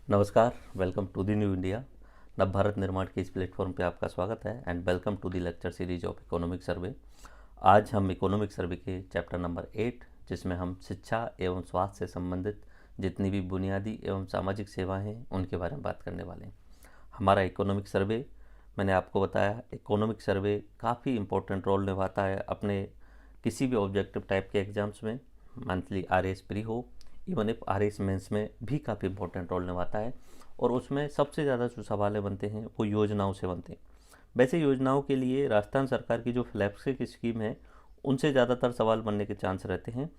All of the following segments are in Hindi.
नमस्कार, welcome to the new India. नव भारत निर्माण के इस प्लेटफॉर्म पे आपका स्वागत है and welcome to the lecture series of economic survey. आज हम इकोनॉमिक सर्वे के चैप्टर नंबर 8, जिसमें हम शिक्षा एवं स्वास्थ्य से संबंधित जितनी भी बुनियादी एवं सामाजिक सेवाएं हैं उनके बारे में बात करने वाले हैं। हमारा इकोनॉमिक सर्वे, मैंने आपको बताया, इकोनॉमिक सर्वे काफ़ी इंपॉर्टेंट रोल निभाता है अपने किसी भी ऑब्जेक्टिव टाइप के एग्जाम्स में। मंथली RAS प्री हो, इवन इफ RAS मेंस में भी काफ़ी इंपॉर्टेंट रोल निभाता है। और उसमें सबसे ज़्यादा जो सवाल बनते हैं वो योजनाओं से बनते हैं। वैसे योजनाओं के लिए राजस्थान सरकार की जो फ्लैगशिप स्कीम है उनसे ज़्यादातर सवाल बनने के चांस रहते हैं।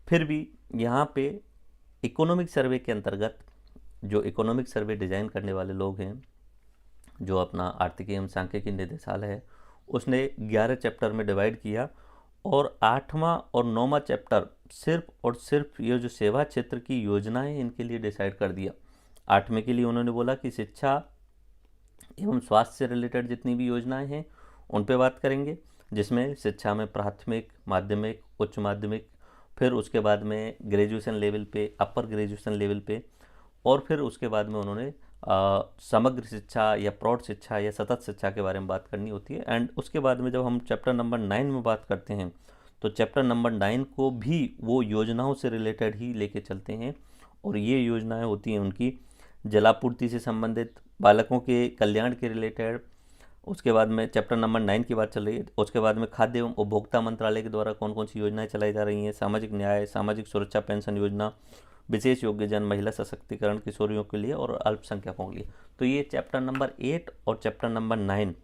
फिर भी यहाँ पे इकोनॉमिक सर्वे के अंतर्गत जो इकोनॉमिक सर्वे डिज़ाइन करने वाले लोग हैं, जो अपना आर्थिक एवं सांख्यिकी निदेशालय है, उसने 11 चैप्टर में डिवाइड किया और 8वां और 9वां चैप्टर सिर्फ और सिर्फ ये जो सेवा क्षेत्र की योजनाएं इनके लिए डिसाइड कर दिया। 8वें के लिए उन्होंने बोला कि शिक्षा एवं स्वास्थ्य से रिलेटेड जितनी भी योजनाएं हैं उन पे बात करेंगे, जिसमें शिक्षा में प्राथमिक, माध्यमिक, उच्च माध्यमिक, फिर उसके बाद में ग्रेजुएशन लेवल पे, अपर ग्रेजुएशन लेवल पे, और फिर उसके बाद में उन्होंने समग्र शिक्षा या प्रौढ़ शिक्षा या सतत शिक्षा के बारे में बात करनी होती है। एंड उसके बाद में जब हम चैप्टर नंबर 9 में बात करते हैं तो चैप्टर नंबर 9 को भी वो योजनाओं से रिलेटेड ही लेके चलते हैं। और ये योजनाएं होती हैं उनकी जलापूर्ति से संबंधित, बालकों के कल्याण के रिलेटेड। उसके बाद में चैप्टर नंबर 9 की बात चल रही है। उसके बाद में खाद्य एवं उपभोक्ता मंत्रालय के द्वारा कौन कौन सी योजनाएं चलाई जा रही हैं, सामाजिक न्याय, सामाजिक सुरक्षा पेंशन योजना, विशेष योग्यजन, महिला सशक्तिकरण, किशोरियों के लिए और अल्पसंख्यकों के लिए। तो ये चैप्टर नंबर 8 और चैप्टर नंबर 9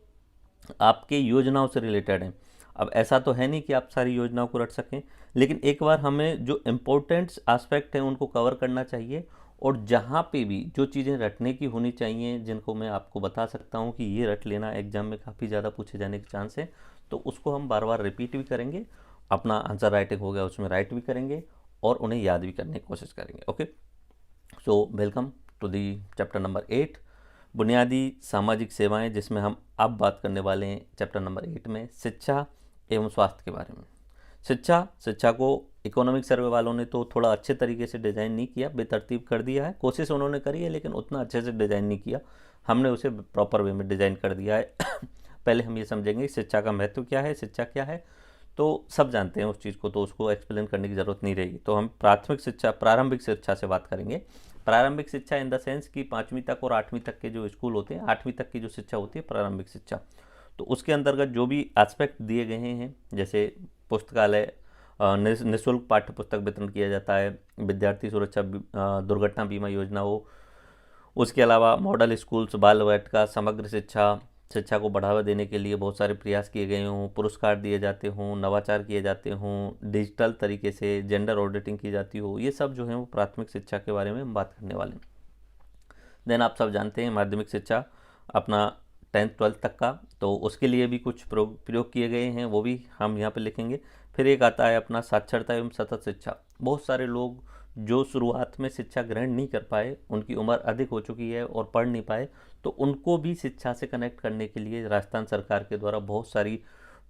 आपके योजनाओं से रिलेटेड हैं। अब ऐसा तो है नहीं कि आप सारी योजनाओं को रट सकें, लेकिन एक बार हमें जो इम्पोर्टेंट एस्पेक्ट हैं उनको कवर करना चाहिए। और जहाँ पे भी जो चीज़ें रटने की होनी चाहिए, जिनको मैं आपको बता सकता हूँ कि ये रट लेना एग्जाम में काफ़ी ज़्यादा पूछे जाने के चांस है, तो उसको हम बार बार रिपीट भी करेंगे। अपना आंसर राइटिंग हो गया उसमें राइट भी करेंगे और उन्हें याद भी करने की कोशिश करेंगे। Okay, so welcome to the chapter number 8, बुनियादी सामाजिक सेवाएं, जिसमें हम अब बात करने वाले हैं चैप्टर नंबर 8 में शिक्षा एवं स्वास्थ्य के बारे में। शिक्षा को इकोनॉमिक सर्वे वालों ने तो थोड़ा अच्छे तरीके से डिज़ाइन नहीं किया, बेतरतीब कर दिया है। कोशिश उन्होंने करी है लेकिन उतना अच्छे से डिज़ाइन नहीं किया। हमने उसे प्रॉपर वे में डिज़ाइन कर दिया है। पहले हम ये समझेंगे शिक्षा का महत्व क्या है, शिक्षा क्या है। तो सब जानते हैं उस चीज़ को, तो उसको एक्सप्लेन करने की ज़रूरत नहीं रहेगी। तो हम प्रारंभिक शिक्षा से बात करेंगे। प्रारंभिक शिक्षा इन द सेंस कि 5वीं तक और 8वीं तक के जो स्कूल होते हैं, 8वीं तक की जो शिक्षा होती है प्रारंभिक शिक्षा, तो उसके अंतर्गत जो भी एस्पेक्ट दिए गए हैं, जैसे पुस्तकालय, निःशुल्क पाठ्य पुस्तक वितरण किया जाता है, विद्यार्थी सुरक्षा दुर्घटना बीमा योजना हो, उसके अलावा मॉडल स्कूल्स, बाल वाटिका, समग्र शिक्षा को बढ़ावा देने के लिए बहुत सारे प्रयास किए गए हों, पुरस्कार दिए जाते हों, नवाचार किए जाते हों, डिजिटल तरीके से जेंडर ऑडिटिंग की जाती हो, ये सब जो है वो प्राथमिक शिक्षा के बारे में हम बात करने वाले हैं। देन आप सब जानते हैं माध्यमिक शिक्षा अपना 10th 12th तक का, तो उसके लिए भी कुछ प्रयोग किए गए हैं, वो भी हम यहाँ पे लिखेंगे। फिर एक आता है अपना साक्षरता एवं सतत शिक्षा। बहुत सारे लोग जो शुरुआत में शिक्षा ग्रहण नहीं कर पाए, उनकी उम्र अधिक हो चुकी है और पढ़ नहीं पाए, तो उनको भी शिक्षा से कनेक्ट करने के लिए राजस्थान सरकार के द्वारा बहुत सारी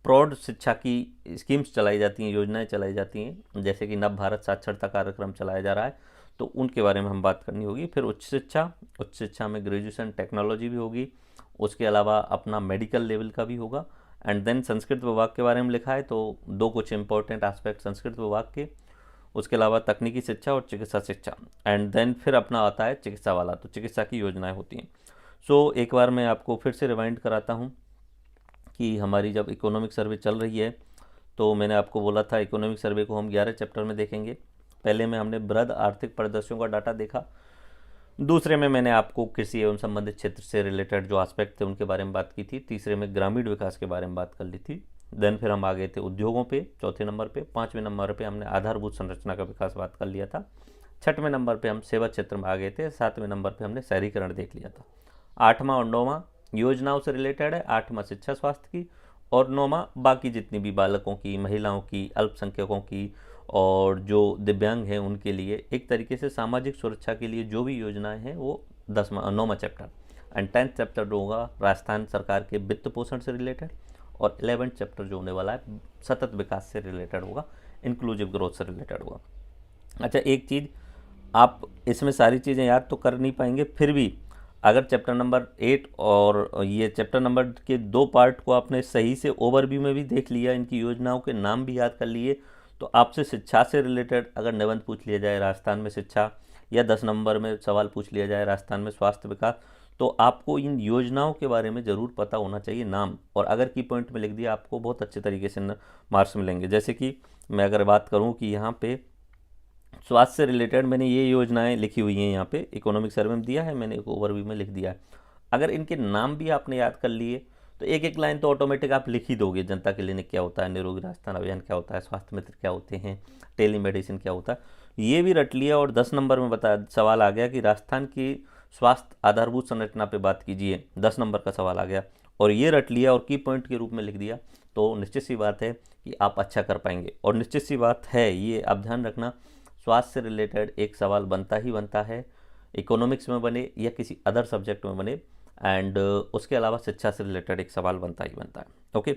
प्रौढ़ शिक्षा की स्कीम्स चलाई जाती हैं, योजनाएं चलाई जाती हैं, जैसे कि नव भारत साक्षरता कार्यक्रम चलाया जा रहा है, तो उनके बारे में हम बात करनी होगी। फिर उच्च शिक्षा में ग्रेजुएशन टेक्नोलॉजी भी होगी, उसके अलावा अपना मेडिकल लेवल का भी होगा। एंड देन संस्कृत विभाग के बारे में लिखा है, तो दो कुछ इंपॉर्टेंट एस्पेक्ट संस्कृत विभाग के, उसके अलावा तकनीकी शिक्षा और चिकित्सा शिक्षा। एंड देन फिर अपना आता है चिकित्सा वाला, तो चिकित्सा की योजनाएं होती हैं। सो एक बार मैं आपको फिर से रिमाइंड कराता हूँ कि हमारी जब इकोनॉमिक सर्वे चल रही है, तो मैंने आपको बोला था इकोनॉमिक सर्वे को हम 11 चैप्टर में देखेंगे। पहले में हमने वृहद आर्थिक परिदृश्यों का डाटा देखा, दूसरे में मैंने आपको कृषि एवं संबंधित क्षेत्र से रिलेटेड जो एस्पेक्ट थे उनके बारे में बात की थी, तीसरे में ग्रामीण विकास के बारे में बात कर ली थी। देन फिर हम आ गए थे उद्योगों पे चौथे नंबर पे, 5वें नंबर पे हमने आधारभूत संरचना का विकास बात कर लिया था, 6वें नंबर पे हम सेवा क्षेत्र में आ गए थे, 7वें नंबर पे हमने शहरीकरण देख लिया था। 8वां और 9वां योजनाओं से रिलेटेड है, 8वां शिक्षा स्वास्थ्य की, और 9वां बाकी जितनी भी बालकों की, महिलाओं की, अल्पसंख्यकों की और जो दिव्यांग हैं उनके लिए एक तरीके से सामाजिक सुरक्षा के लिए जो भी योजनाएं हैं वो 9वां चैप्टर। एंड 10th चैप्टर जो होगा राजस्थान सरकार के वित्त पोषण से रिलेटेड, और 11th चैप्टर जो होने वाला है सतत विकास से रिलेटेड होगा, इंक्लूसिव ग्रोथ से रिलेटेड होगा। अच्छा, एक चीज़ आप इसमें सारी चीज़ें याद तो कर नहीं पाएंगे, फिर भी अगर चैप्टर नंबर 8 और ये चैप्टर नंबर के 2 पार्ट को आपने सही से ओवरव्यू में भी देख लिया, इनकी योजनाओं के नाम भी याद कर लिए, तो आपसे शिक्षा से रिलेटेड अगर निबंध पूछ लिया जाए राजस्थान में शिक्षा, या 10 नंबर में सवाल पूछ लिया जाए राजस्थान में स्वास्थ्य विकास, तो आपको इन योजनाओं के बारे में ज़रूर पता होना चाहिए नाम, और अगर की पॉइंट में लिख दिया आपको बहुत अच्छे तरीके से मार्क्स मिलेंगे। जैसे कि मैं अगर बात करूं कि यहाँ पे स्वास्थ्य से रिलेटेड मैंने ये योजनाएं लिखी हुई हैं, यहाँ पे इकोनॉमिक सर्वे में दिया है, मैंने एक ओवरव्यू में लिख दिया है। अगर इनके नाम भी आपने याद कर लिए तो एक एक लाइन तो ऑटोमेटिक आप लिख ही दोगे। जनता क्लिनिक क्या होता है, निरोगी राजस्थान अभियान क्या होता है, स्वास्थ्य मित्र क्या होते हैं, टेली मेडिसिन क्या होता है, ये भी रट लिया। और 10 नंबर में सवाल आ गया कि राजस्थान की स्वास्थ्य आधारभूत संरचना पे बात कीजिए, 10 नंबर का सवाल आ गया और ये रट लिया और की पॉइंट के रूप में लिख दिया, तो निश्चित सी बात है कि आप अच्छा कर पाएंगे। और निश्चित सी बात है, ये आप ध्यान रखना, स्वास्थ्य से रिलेटेड एक सवाल बनता ही बनता है, इकोनॉमिक्स में बने या किसी अदर सब्जेक्ट में बने, एंड उसके अलावा शिक्षा से रिलेटेड एक सवाल बनता ही बनता है। Okay,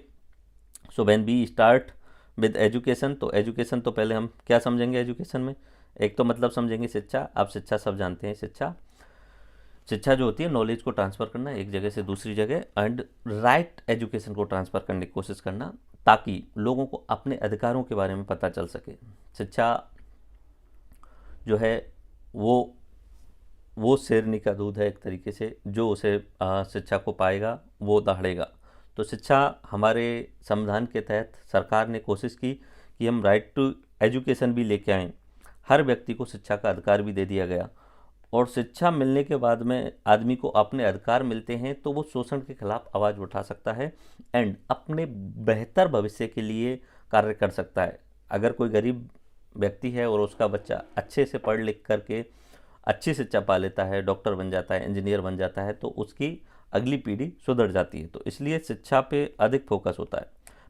so when we start with education, तो एजुकेशन तो पहले हम क्या समझेंगे एजुकेशन में, एक तो मतलब समझेंगे शिक्षा। आप शिक्षा सब जानते हैं, शिक्षा जो होती है नॉलेज को ट्रांसफ़र करना एक जगह से दूसरी जगह, एंड राइट एजुकेशन को ट्रांसफ़र करने की कोशिश करना, ताकि लोगों को अपने अधिकारों के बारे में पता चल सके। शिक्षा जो है वो शेरनी का दूध है एक तरीके से, जो उसे शिक्षा को पाएगा वो दहाड़ेगा। तो शिक्षा हमारे संविधान के तहत सरकार ने कोशिश की कि हम राइट टू एजुकेशन भी लेके आएँ, हर व्यक्ति को शिक्षा का अधिकार भी दे दिया गया। और शिक्षा मिलने के बाद में आदमी को अपने अधिकार मिलते हैं तो वो शोषण के खिलाफ आवाज़ उठा सकता है एंड अपने बेहतर भविष्य के लिए कार्य कर सकता है। अगर कोई गरीब व्यक्ति है और उसका बच्चा अच्छे से पढ़ लिख करके अच्छी शिक्षा पा लेता है, डॉक्टर बन जाता है, इंजीनियर बन जाता है, तो उसकी अगली पीढ़ी सुधर जाती है। तो इसलिए शिक्षा पे अधिक फोकस होता है।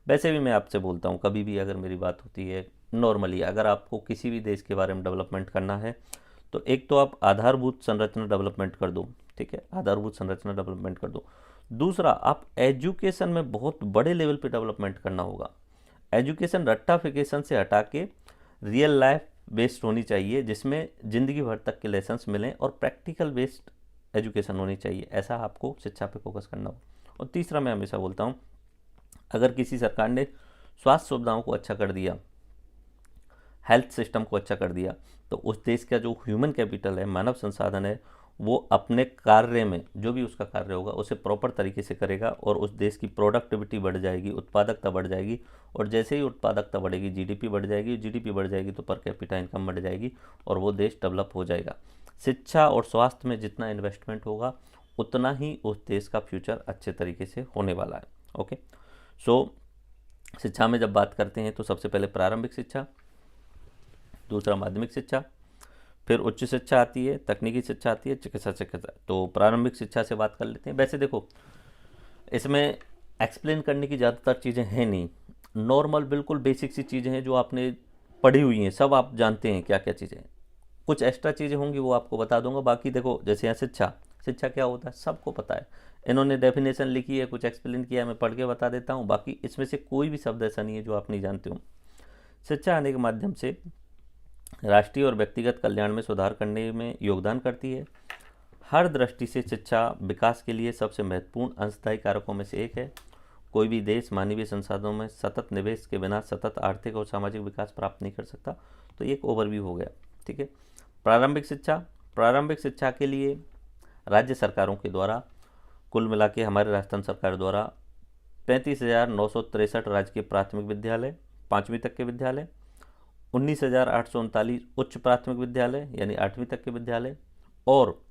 वैसे भी मैं आपसे बोलता हूँ, कभी भी अगर मेरी बात होती है नॉर्मली, अगर आपको किसी भी देश के बारे में डेवलपमेंट करना है तो एक तो आप आधारभूत संरचना डेवलपमेंट कर दो, ठीक है, आधारभूत संरचना डेवलपमेंट कर दो। दूसरा, आप एजुकेशन में बहुत बड़े लेवल पे डेवलपमेंट करना होगा। एजुकेशन रट्टाफिकेशन से हटा के रियल लाइफ बेस्ड होनी चाहिए, जिसमें ज़िंदगी भर तक के लेसन्स मिलें और प्रैक्टिकल बेस्ड एजुकेशन होनी चाहिए। ऐसा आपको शिक्षा पे फोकस करना हो। और तीसरा, मैं हमेशा बोलता हूँ, अगर किसी सरकार ने स्वास्थ्य सुविधाओं को अच्छा कर दिया, हेल्थ सिस्टम को अच्छा कर दिया, तो उस देश का जो ह्यूमन कैपिटल है, मानव संसाधन है, वो अपने कार्य में जो भी उसका कार्य होगा उसे प्रॉपर तरीके से करेगा और उस देश की प्रोडक्टिविटी बढ़ जाएगी, उत्पादकता बढ़ जाएगी। और जैसे ही उत्पादकता बढ़ेगी जीडीपी बढ़ जाएगी, जीडीपी बढ़ जाएगी तो पर कैपिटा इनकम बढ़ जाएगी और वो देश डेवलप हो जाएगा। शिक्षा और स्वास्थ्य में जितना इन्वेस्टमेंट होगा उतना ही उस देश का फ्यूचर अच्छे तरीके से होने वाला है। ओके, सो शिक्षा में जब बात करते हैं तो सबसे पहले प्रारंभिक शिक्षा, दूसरा माध्यमिक शिक्षा, फिर उच्च शिक्षा आती है, तकनीकी शिक्षा आती है, चिकित्सा। तो प्रारंभिक शिक्षा से बात कर लेते हैं। वैसे देखो, इसमें एक्सप्लेन करने की ज़्यादातर चीज़ें हैं नहीं, नॉर्मल बिल्कुल बेसिक सी चीज़ें हैं जो आपने पढ़ी हुई हैं, सब आप जानते हैं क्या क्या चीज़ें हैं। कुछ एक्स्ट्रा चीज़ें होंगी वो आपको बता दूंगा। बाकी देखो, जैसे यहाँ शिक्षा क्या होता है सबको पता है, इन्होंने डेफिनेशन लिखी है, कुछ एक्सप्लेन किया है, मैं पढ़ के बता देता हूँ। बाकी इसमें से कोई भी शब्द ऐसा नहीं है जो आप नहीं जानते हो। शिक्षा आने के माध्यम से राष्ट्रीय और व्यक्तिगत कल्याण में सुधार करने में योगदान करती है। हर दृष्टि से शिक्षा विकास के लिए सबसे महत्वपूर्ण अंशदायी कारकों में से एक है। कोई भी देश मानवीय संसाधनों में सतत निवेश के बिना सतत आर्थिक और सामाजिक विकास प्राप्त नहीं कर सकता। तो ये एक ओवरव्यू हो गया, ठीक है। प्रारंभिक शिक्षा के लिए राज्य सरकारों के द्वारा कुल मिला के हमारे राजस्थान सरकार द्वारा 35,963 राजकीय प्राथमिक विद्यालय 5वीं तक के विद्यालय, 19,839 उच्च प्राथमिक विद्यालय यानी 8वीं तक के विद्यालय, और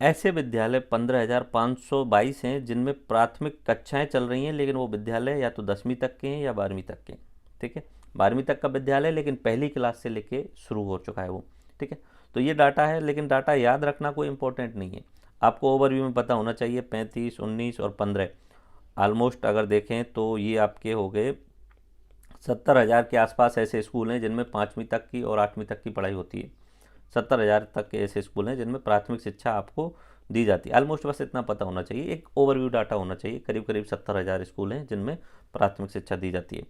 ऐसे विद्यालय 15,522 हैं जिनमें प्राथमिक कक्षाएं चल रही हैं, लेकिन वो विद्यालय या तो 10वीं तक के हैं या 12वीं तक के हैं, ठीक है। 12वीं तक का विद्यालय लेकिन पहली क्लास से लेके शुरू हो चुका है वो, ठीक है। तो ये डाटा है, लेकिन डाटा याद रखना कोई इंपॉर्टेंट नहीं है, आपको ओवरव्यू में पता होना चाहिए। 35, 19 और 15 ऑलमोस्ट अगर देखें तो ये आपके हो गए 70,000 के आसपास ऐसे स्कूल हैं जिनमें 5वीं तक की और 8वीं तक की पढ़ाई होती है। 70,000 तक के ऐसे स्कूल हैं जिनमें प्राथमिक शिक्षा आपको दी जाती है। ऑलमोस्ट बस इतना पता होना चाहिए, एक ओवरव्यू डाटा होना चाहिए। करीब करीब 70,000 स्कूल हैं जिनमें प्राथमिक शिक्षा दी जाती है।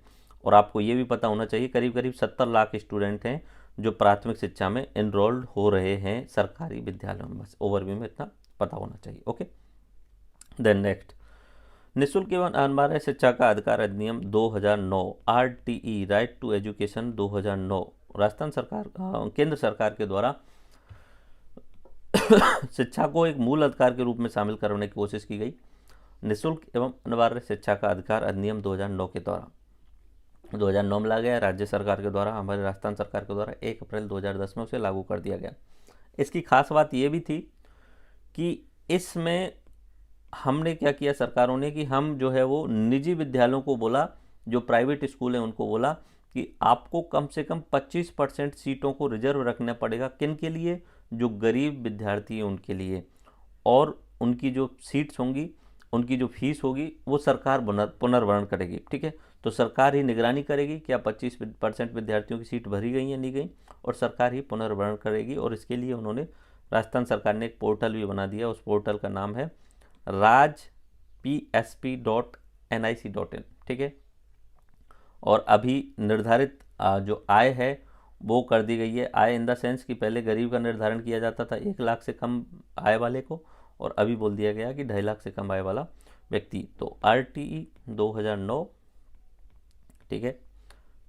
और आपको ये भी पता होना चाहिए करीब करीब 70 लाख स्टूडेंट हैं जो प्राथमिक शिक्षा में इनरोल्ड हो रहे हैं सरकारी विद्यालयों में। बस ओवरव्यू में इतना पता होना चाहिए। ओके, देन नेक्स्ट, निःशुल्क एवं अनिवार्य शिक्षा का अधिकार अधिनियम 2009 RTE right to education 2009 Rajasthan सरकार केंद्र सरकार के द्वारा शिक्षा को एक मूल अधिकार के रूप में शामिल करने की कोशिश की गई। निःशुल्क एवं अनिवार्य शिक्षा का अधिकार अधिनियम 2009 के द्वारा 2009 में लाया गया राज्य सरकार के द्वारा, हमारे राजस्थान सरकार के द्वारा 1 अप्रैल 2010 में उसे लागू कर दिया गया। इसकी खास बात ये भी थी कि इसमें हमने क्या किया सरकारों ने कि हम जो है वो निजी विद्यालयों को बोला, जो प्राइवेट स्कूल हैं उनको बोला कि आपको कम से कम 25% सीटों को रिजर्व रखना पड़ेगा। किन के लिए? जो गरीब विद्यार्थी हैं उनके लिए, और उनकी जो सीट्स होंगी, उनकी जो फीस होगी वो सरकार पुनर्भरण करेगी। ठीक है, तो सरकार ही निगरानी करेगी क्या 25% विद्यार्थियों की सीट भरी गई या नहीं गई, और सरकार ही पुनर्भरण करेगी। और इसके लिए उन्होंने राजस्थान सरकार ने एक पोर्टल भी बना दिया, उस पोर्टल का नाम है rajpsp.nic.in। ठीक है, और अभी निर्धारित जो आय है वो कर दी गई है। आय इन द सेंस कि पहले गरीब का निर्धारण किया जाता था 1 लाख से कम आय वाले को, और अभी बोल दिया गया कि 2.5 लाख से कम आय वाला व्यक्ति। तो RTE 2009, ठीक है,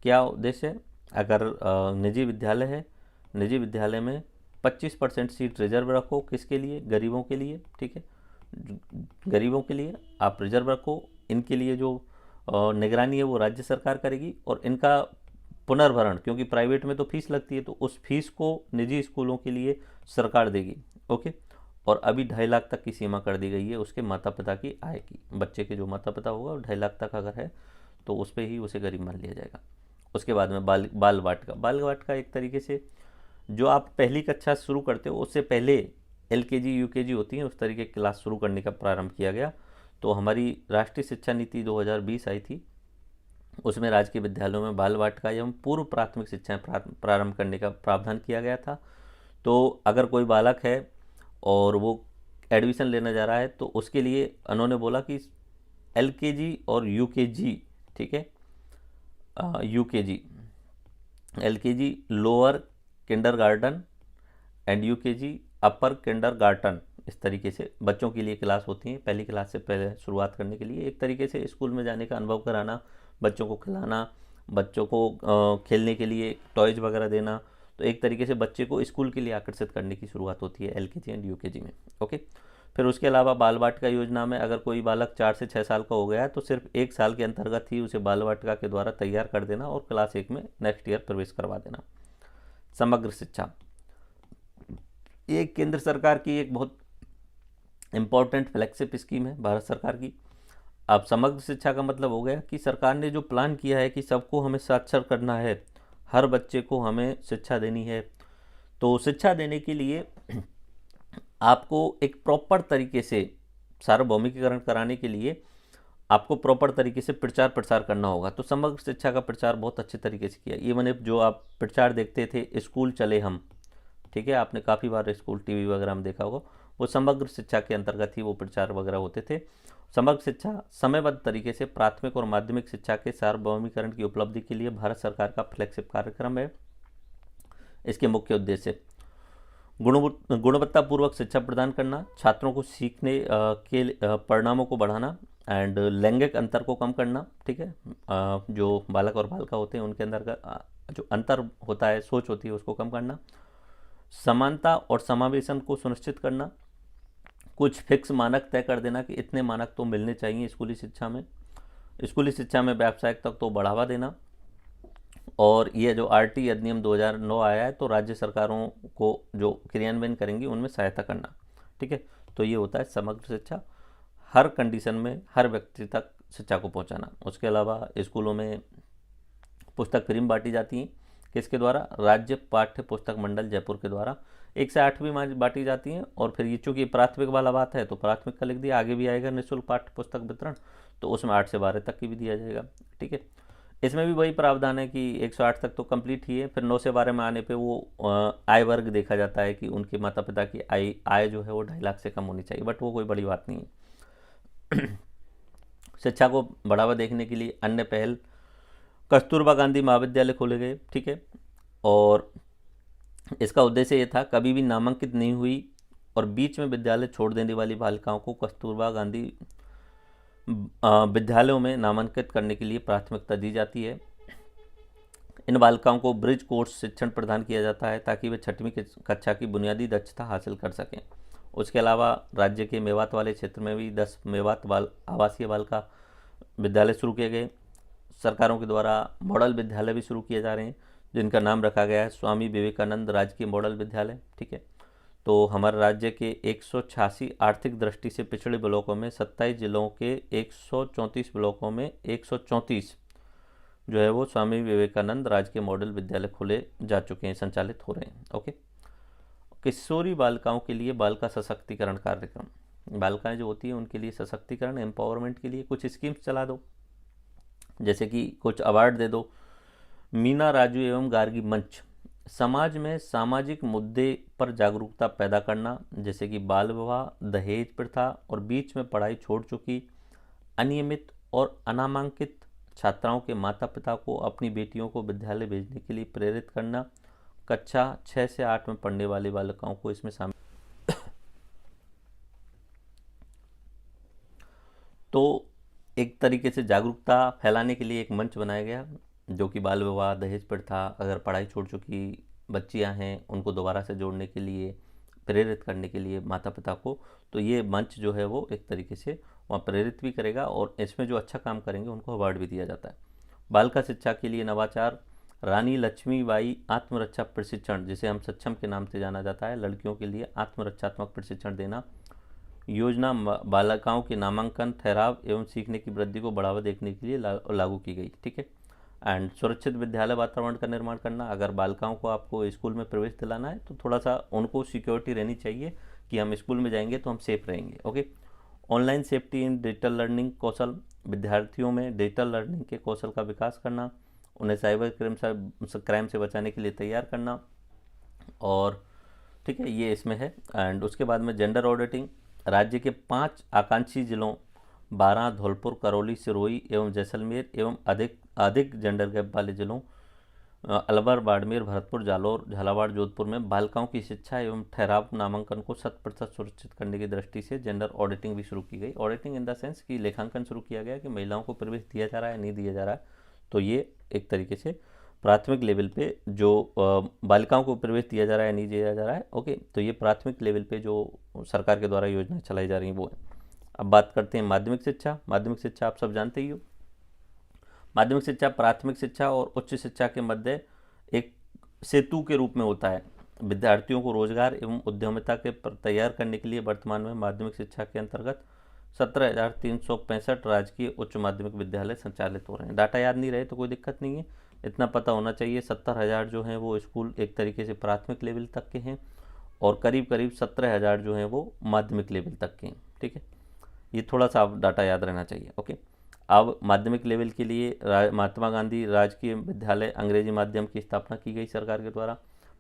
क्या उद्देश्य है? अगर निजी विद्यालय है, निजी विद्यालय में 25% सीट रिजर्व रखो। किसके लिए? गरीबों के लिए। ठीक है, गरीबों के लिए आप रिजर्व रखो। इनके लिए जो निगरानी है वो राज्य सरकार करेगी, और इनका पुनर्भरण, क्योंकि प्राइवेट में तो फीस लगती है, तो उस फीस को निजी स्कूलों के लिए सरकार देगी। ओके, और अभी 2.5 लाख तक की सीमा कर दी गई है उसके माता पिता की आय की। बच्चे के जो माता पिता होगा 2.5 लाख तक अगर है तो उस पर ही उसे गरीब मान लिया जाएगा। उसके बाद में बाल वाटिका एक तरीके से जो आप पहली कक्षा शुरू करते हो उससे पहले LKG UKG होती है, उस तरीके की क्लास शुरू करने का प्रारंभ किया गया। तो हमारी राष्ट्रीय शिक्षा नीति 2020 आई थी, उसमें राजकीय विद्यालयों में बाल वाटिका एवं पूर्व प्राथमिक शिक्षाएं प्रारंभ करने का प्रावधान किया गया था। तो अगर कोई बालक है और वो एडमिशन लेने जा रहा है तो उसके लिए उन्होंने बोला कि LKG और UKG, ठीक है, UKG LKG lower kindergarten and UKG upper kindergarten, इस तरीके से बच्चों के लिए क्लास होती है। पहली क्लास से पहले शुरुआत करने के लिए एक तरीके से स्कूल में जाने का अनुभव कराना, बच्चों को खिलाना, बच्चों को खेलने के लिए टॉयज वगैरह देना, तो एक तरीके से बच्चे को स्कूल के लिए आकर्षित करने की शुरुआत होती है LKG एंड UKG में। ओके, फिर उसके अलावा बाल वाटिका योजना में अगर कोई बालक 4 से 6 साल का हो गया है तो सिर्फ 1 साल के अंतर्गत ही उसे बाल वाटिका के द्वारा तैयार कर देना और क्लास 1 में नेक्स्ट ईयर प्रवेश करवा देना। समग्र शिक्षा, ये केंद्र सरकार की एक बहुत इम्पॉर्टेंट फ्लैगशिप स्कीम है भारत सरकार की। अब समग्र शिक्षा का मतलब हो गया कि सरकार ने जो प्लान किया है कि सबको हमें साक्षर करना है, हर बच्चे को हमें शिक्षा देनी है। तो शिक्षा देने के लिए आपको एक प्रॉपर तरीके से सार्वभौमिकीकरण कराने के लिए आपको प्रॉपर तरीके से प्रचार प्रसार करना होगा। तो समग्र शिक्षा का प्रचार बहुत अच्छे तरीके से किया। ये मैंने जो आप प्रचार देखते थे स्कूल चले हम, ठीक है, आपने काफ़ी बार स्कूल TV वगैरह में देखा होगा, वो समग्र शिक्षा के अंतर्गत ही वो प्रचार वगैरह होते थे। समग्र शिक्षा समयबद्ध तरीके से प्राथमिक और माध्यमिक शिक्षा के सार्वभौमिकरण की उपलब्धि के लिए भारत सरकार का फ्लैगशिप कार्यक्रम है। इसके मुख्य उद्देश्य गुणवत्तापूर्वक शिक्षा प्रदान करना, छात्रों को सीखने के परिणामों को बढ़ाना एंड लैंगिक अंतर को कम करना। ठीक है, जो बालक और बालिका होते हैं उनके अंदर का जो अंतर होता है, सोच होती है, उसको कम करना। समानता और समावेशन को सुनिश्चित करना, कुछ फिक्स मानक तय कर देना कि इतने मानक तो मिलने चाहिए स्कूली शिक्षा में। स्कूली शिक्षा में व्यावसायिक तक तो बढ़ावा देना। और ये जो RTE अधिनियम 2009 आया है तो राज्य सरकारों को जो क्रियान्वयन करेंगी उनमें सहायता करना। ठीक है, तो ये होता है समग्र शिक्षा, हर कंडीशन में हर व्यक्ति तक शिक्षा को पहुंचाना। उसके अलावा स्कूलों में पुस्तक फ्री में बांटी जाती हैं। किसके द्वारा? राज्य पाठ्य पुस्तक मंडल जयपुर के द्वारा 1 से 8वीं बांटी जाती हैं। और फिर ये चूँकि प्राथमिक वाला बात है तो प्राथमिक का लिख दिया, आगे भी आएगा निःशुल्क पाठ्य पुस्तक वितरण, तो उसमें 8 से 12 तक की भी दिया जाएगा। ठीक है, इसमें भी वही प्रावधान है कि 108 तक तो कंप्लीट ही है, फिर 9 से 12 में आने पे वो आय वर्ग देखा जाता है कि उनके माता पिता की आय जो है वो 2.5 लाख से कम होनी चाहिए, बट वो कोई बड़ी बात नहीं है। शिक्षा को बढ़ावा देखने के लिए अन्य पहल, कस्तूरबा गांधी महाविद्यालय खोले गए। ठीक है, और इसका उद्देश्य ये था कभी भी नामांकित नहीं हुई और बीच में विद्यालय छोड़ देने वाली बालिकाओं को कस्तूरबा गांधी विद्यालयों में नामांकित करने के लिए प्राथमिकता दी जाती है। इन बालिकाओं को ब्रिज कोर्स शिक्षण प्रदान किया जाता है ताकि वे 6वीं कक्षा की बुनियादी दक्षता हासिल कर सकें। उसके अलावा राज्य के मेवात वाले क्षेत्र में भी 10 मेवात आवासीय बालिका विद्यालय शुरू किए गए। सरकारों के द्वारा मॉडल विद्यालय भी शुरू किए जा रहे हैं जिनका नाम रखा गया है स्वामी विवेकानंद राजकीय मॉडल विद्यालय। ठीक है, तो हमारे राज्य के 186 आर्थिक दृष्टि से पिछड़े ब्लॉकों में 27 जिलों के 134 ब्लॉकों में 134 जो है वो स्वामी विवेकानंद राजकीय मॉडल विद्यालय खोले जा चुके हैं, संचालित हो रहे हैं। ओके, किशोरी बालिकाओं के लिए बालिका सशक्तिकरण कार्यक्रम, बालिकाएं जो होती हैं उनके लिए सशक्तिकरण एम्पावरमेंट के लिए कुछ स्कीम्स चला दो, जैसे कि कुछ अवार्ड दे दो। मीना राजू एवं गार्गी मंच, समाज में सामाजिक मुद्दे पर जागरूकता पैदा करना, जैसे कि बाल विवाह, दहेज प्रथा और बीच में पढ़ाई छोड़ चुकी अनियमित और अनामांकित छात्राओं के माता पिता को अपनी बेटियों को विद्यालय भेजने के लिए प्रेरित करना। कक्षा 6 से 8 में पढ़ने वाली बालिकाओं को इसमें शामिल तो एक तरीके से जागरूकता फैलाने के लिए एक मंच बनाया गया जो कि बाल विवाह, दहेज प्रथा, अगर पढ़ाई छोड़ चुकी बच्चियां हैं उनको दोबारा से जोड़ने के लिए, प्रेरित करने के लिए माता पिता को। तो ये मंच जो है वो एक तरीके से वहाँ प्रेरित भी करेगा और इसमें जो अच्छा काम करेंगे उनको अवार्ड भी दिया जाता है। बालिका शिक्षा के लिए नवाचार, रानी लक्ष्मीबाई आत्मरक्षा प्रशिक्षण, जिसे हम सक्षम के नाम से जाना जाता है, लड़कियों के लिए आत्मरक्षात्मक प्रशिक्षण देना योजना बालिकाओं के नामांकन, ठहराव एवं सीखने की वृद्धि को बढ़ावा देने के लिए लागू की गई। ठीक है, एंड सुरक्षित विद्यालय वातावरण का निर्माण करना, अगर बालिकाओं को आपको स्कूल में प्रवेश दिलाना है तो थोड़ा सा उनको सिक्योरिटी रहनी चाहिए कि हम स्कूल में जाएंगे तो हम सेफ रहेंगे। Okay, online safety in digital learning कौशल, विद्यार्थियों में डिजिटल लर्निंग के कौशल का विकास करना, उन्हें साइबर क्राइम से बचाने के लिए तैयार करना। और ठीक है, ये इसमें है। एंड उसके बाद में जेंडर ऑडिटिंग, राज्य के 5 आकांक्षी जिलों 12 धौलपुर, करौली, सिरोही एवं जैसलमेर एवं अधिक जेंडर गैप वाले जिलों अलवर, बाड़मेर, भरतपुर, जालौर, झालावाड़, जोधपुर में बालिकाओं की शिक्षा एवं ठहराव नामांकन को 100% सुरक्षित करने की दृष्टि से जेंडर ऑडिटिंग भी शुरू की गई। ऑडिटिंग इन द सेंस कि लेखांकन शुरू किया गया कि महिलाओं को प्रवेश दिया जा रहा है नहीं दिया जा रहा है। तो ये एक तरीके से प्राथमिक लेवल पे जो बालिकाओं को प्रवेश दिया जा रहा है नहीं दिया जा रहा है। ओके, तो ये प्राथमिक लेवल पे जो सरकार के द्वारा योजनाएं चलाई जा रही हैं वो है। अब बात करते हैं माध्यमिक शिक्षा। माध्यमिक शिक्षा आप सब जानते ही हो। माध्यमिक शिक्षा प्राथमिक शिक्षा और उच्च शिक्षा के मध्य एक सेतु के रूप में होता है। विद्यार्थियों को रोजगार एवं उद्यमिता के तैयार करने के लिए वर्तमान में माध्यमिक शिक्षा के अंतर्गत 17,365 राजकीय उच्च माध्यमिक विद्यालय संचालित हो रहे हैं। डाटा याद नहीं रहे तो कोई दिक्कत नहीं है, इतना पता होना चाहिए 70,000 जो हैं वो स्कूल एक तरीके से प्राथमिक लेवल तक के हैं और करीब करीब 17,000 जो हैं वो माध्यमिक लेवल तक के हैं। ठीक है, ये थोड़ा सा आप डाटा याद रहना चाहिए। ओके, अब माध्यमिक लेवल के लिए महात्मा गांधी राजकीय विद्यालय अंग्रेजी माध्यम की स्थापना की गई सरकार के द्वारा।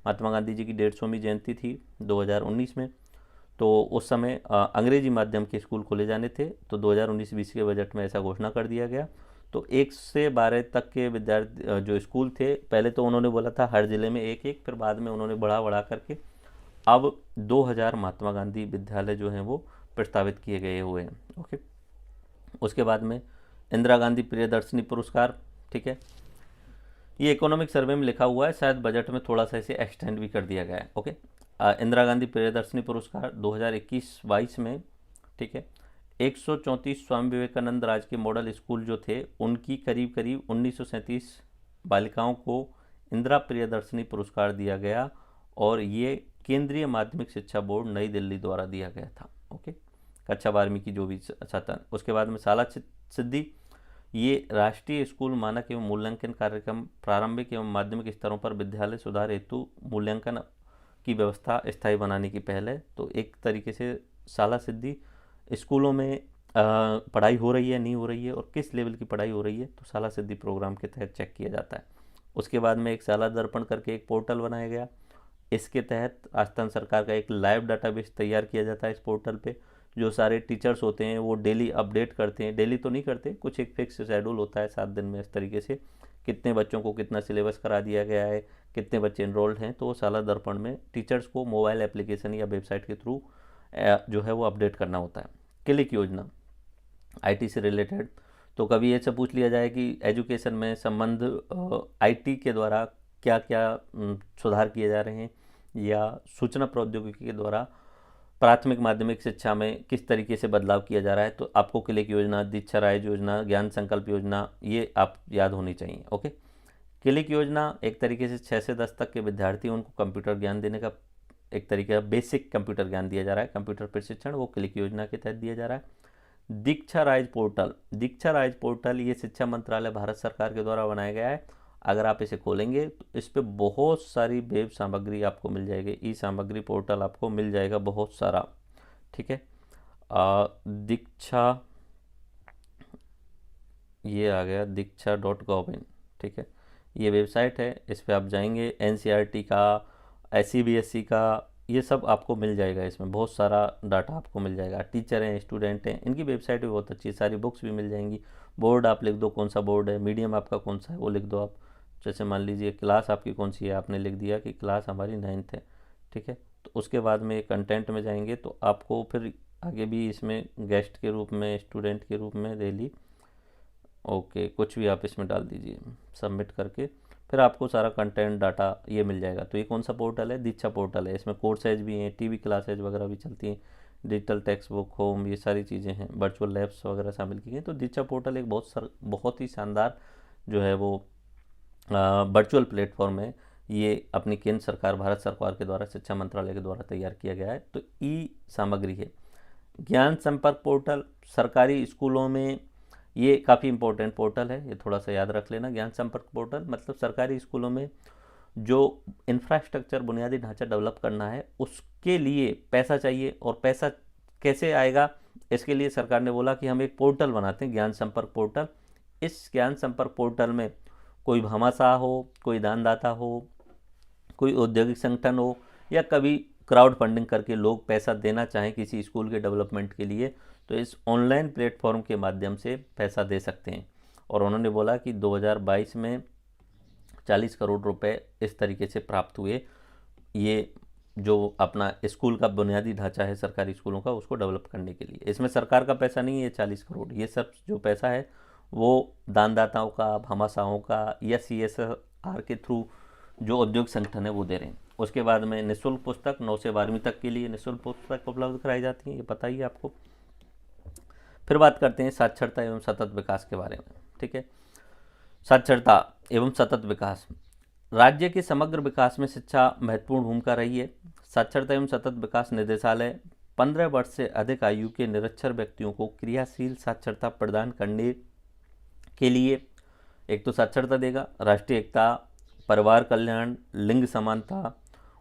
महात्मा गांधी जी की 150वीं जयंती थी 2019 में, तो उस समय अंग्रेजी माध्यम के स्कूल खोले जाने थे। तो 2019-20 के बजट में ऐसा घोषणा कर दिया गया। तो 1 से 12 तक के विद्यार्थी जो स्कूल थे, पहले तो उन्होंने बोला था हर ज़िले में एक एक, फिर बाद में उन्होंने बढ़ा करके अब 2000 महात्मा गांधी विद्यालय जो हैं वो प्रस्तावित किए गए हुए हैं। ओके, उसके बाद में इंदिरा गांधी प्रियदर्शनी पुरस्कार। ठीक है, ये इकोनॉमिक सर्वे में लिखा हुआ है, शायद बजट में थोड़ा सा इसे एक्सटेंड भी कर दिया गया है। ओके, इंदिरा गांधी प्रियदर्शनी पुरस्कार 2021-22 में, ठीक है, 134 स्वामी विवेकानंद राजकीय मॉडल स्कूल जो थे उनकी करीब करीब 1937 बालिकाओं को इंदिरा प्रियदर्शनी पुरस्कार दिया गया और ये केंद्रीय माध्यमिक शिक्षा बोर्ड नई दिल्ली द्वारा दिया गया था। ओके, कक्षा 12वीं की जो भी छात्र। उसके बाद में शाला सिद्धि, ये राष्ट्रीय स्कूल मानक एवं मूल्यांकन कार्यक्रम प्रारंभिक एवं माध्यमिक स्तरों पर विद्यालय सुधार हेतु मूल्यांकन की व्यवस्था स्थायी बनाने की पहल है। तो एक तरीके से शाला सिद्धि स्कूलों में पढ़ाई हो रही है नहीं हो रही है और किस लेवल की पढ़ाई हो रही है तो शाला सिद्धि प्रोग्राम के तहत चेक किया जाता है। उसके बाद में एक शाला दर्पण करके एक पोर्टल बनाया गया। इसके तहत राजस्थान सरकार का एक लाइव डाटाबेस तैयार किया जाता है। इस पोर्टल पे जो सारे टीचर्स होते हैं वो डेली अपडेट करते हैं, डेली तो नहीं करते, कुछ एक फिक्स शेड्यूल होता है 7 दिन में, इस तरीके से कितने बच्चों को कितना सिलेबस करा दिया गया है, कितने बच्चे इनरोल्ड हैं, तो वो शाला दर्पण में टीचर्स को मोबाइल एप्लीकेशन या वेबसाइट के थ्रू जो है वो अपडेट करना होता है। क्लिक योजना आईटी से रिलेटेड, तो कभी ऐसा पूछ लिया जाए कि एजुकेशन में संबंध आईटी के द्वारा क्या क्या सुधार किए जा रहे हैं, या सूचना प्रौद्योगिकी के द्वारा प्राथमिक माध्यमिक शिक्षा में किस तरीके से बदलाव किया जा रहा है, तो आपको क्लिक योजना, दीक्षा राइज योजना, ज्ञान संकल्प योजना, ये आप याद होनी चाहिए। ओके, क्लिक योजना एक तरीके से 6 से 10 तक के विद्यार्थी उनको कंप्यूटर ज्ञान देने का एक तरीके का बेसिक कंप्यूटर ज्ञान दिया जा रहा है, कंप्यूटर प्रशिक्षण, वो क्लिक योजना के तहत दिया जा रहा है। दीक्षा राइज पोर्टल, दीक्षा राइज पोर्टल ये शिक्षा मंत्रालय भारत सरकार के द्वारा बनाया गया है। अगर आप इसे खोलेंगे तो इस पर बहुत सारी वेब सामग्री आपको मिल जाएगी, ई सामग्री पोर्टल आपको मिल जाएगा बहुत सारा। ठीक है, दीक्षा, ये आ गया diksha.gov.in। ठीक है, ये वेबसाइट है, इस पर आप जाएंगे, एनसीईआरटी का, सीबीएसई का, ये सब आपको मिल जाएगा। इसमें बहुत सारा डाटा आपको मिल जाएगा। टीचर हैं, स्टूडेंट हैं, इनकी वेबसाइट भी बहुत अच्छी है, सारी बुक्स भी मिल जाएंगी। बोर्ड आप लिख दो, कौन सा बोर्ड है, मीडियम आपका कौन सा है वो लिख दो आप। जैसे मान लीजिए क्लास आपकी कौन सी है, आपने लिख दिया कि क्लास हमारी 9th है। ठीक है, तो उसके बाद में कंटेंट में जाएंगे तो आपको फिर आगे भी इसमें गेस्ट के रूप में, स्टूडेंट के रूप में डेली, ओके, कुछ भी आप इसमें डाल दीजिए, सबमिट करके फिर आपको सारा कंटेंट डाटा ये मिल जाएगा। तो ये कौन सा पोर्टल है, दीक्षा पोर्टल है। इसमें कोर्सेज भी हैं, टीवी क्लासेज वगैरह भी चलती हैं, डिजिटल टेक्स्ट बुक, होम, ये सारी चीज़ें हैं, वर्चुअल लैब्स वगैरह शामिल की गई। तो दीक्षा पोर्टल एक बहुत ही शानदार जो है वो वर्चुअल प्लेटफॉर्म है। ये अपनी केंद्र सरकार, भारत सरकार के द्वारा, शिक्षा मंत्रालय के द्वारा तैयार किया गया है। तो ई सामग्री है। ज्ञान संपर्क पोर्टल, सरकारी स्कूलों में ये काफ़ी इंपॉर्टेंट पोर्टल है, ये थोड़ा सा याद रख लेना। ज्ञान संपर्क पोर्टल मतलब सरकारी स्कूलों में जो इंफ्रास्ट्रक्चर, बुनियादी ढांचा डेवलप करना है, उसके लिए पैसा चाहिए। और पैसा कैसे आएगा, इसके लिए सरकार ने बोला कि हम एक पोर्टल बनाते हैं, ज्ञान संपर्क पोर्टल। इस ज्ञान संपर्क पोर्टल में कोई भामाशाह हो, कोई दानदाता हो, कोई औद्योगिक संगठन हो, या कभी क्राउड फंडिंग करके लोग पैसा देना चाहें किसी स्कूल के डेवलपमेंट के लिए, तो इस ऑनलाइन प्लेटफॉर्म के माध्यम से पैसा दे सकते हैं। और उन्होंने बोला कि 2022 में 40 करोड़ रुपए इस तरीके से प्राप्त हुए, ये जो अपना स्कूल का बुनियादी ढांचा है सरकारी स्कूलों का, उसको डेवलप करने के लिए। इसमें सरकार का पैसा नहीं है 40 करोड़, ये सब जो पैसा है वो दानदाताओं का, भामाशाहों का, या CSR के थ्रू जो औद्योगिक संगठन है वो दे रहे हैं। उसके बाद में निःशुल्क पुस्तक 9 से 12वीं तक के लिए निःशुल्क पुस्तक उपलब्ध कराई जाती है, ये पता ही है आपको। फिर बात करते हैं साक्षरता एवं सतत विकास के बारे में। ठीक है, साक्षरता एवं सतत विकास, राज्य के समग्र विकास में शिक्षा महत्वपूर्ण भूमिका रही है। साक्षरता एवं सतत विकास निदेशालय 15 वर्ष से अधिक आयु के निरक्षर व्यक्तियों को क्रियाशील साक्षरता प्रदान करने के लिए एक तो साक्षरता देगा, राष्ट्रीय एकता, परिवार कल्याण, लिंग समानता,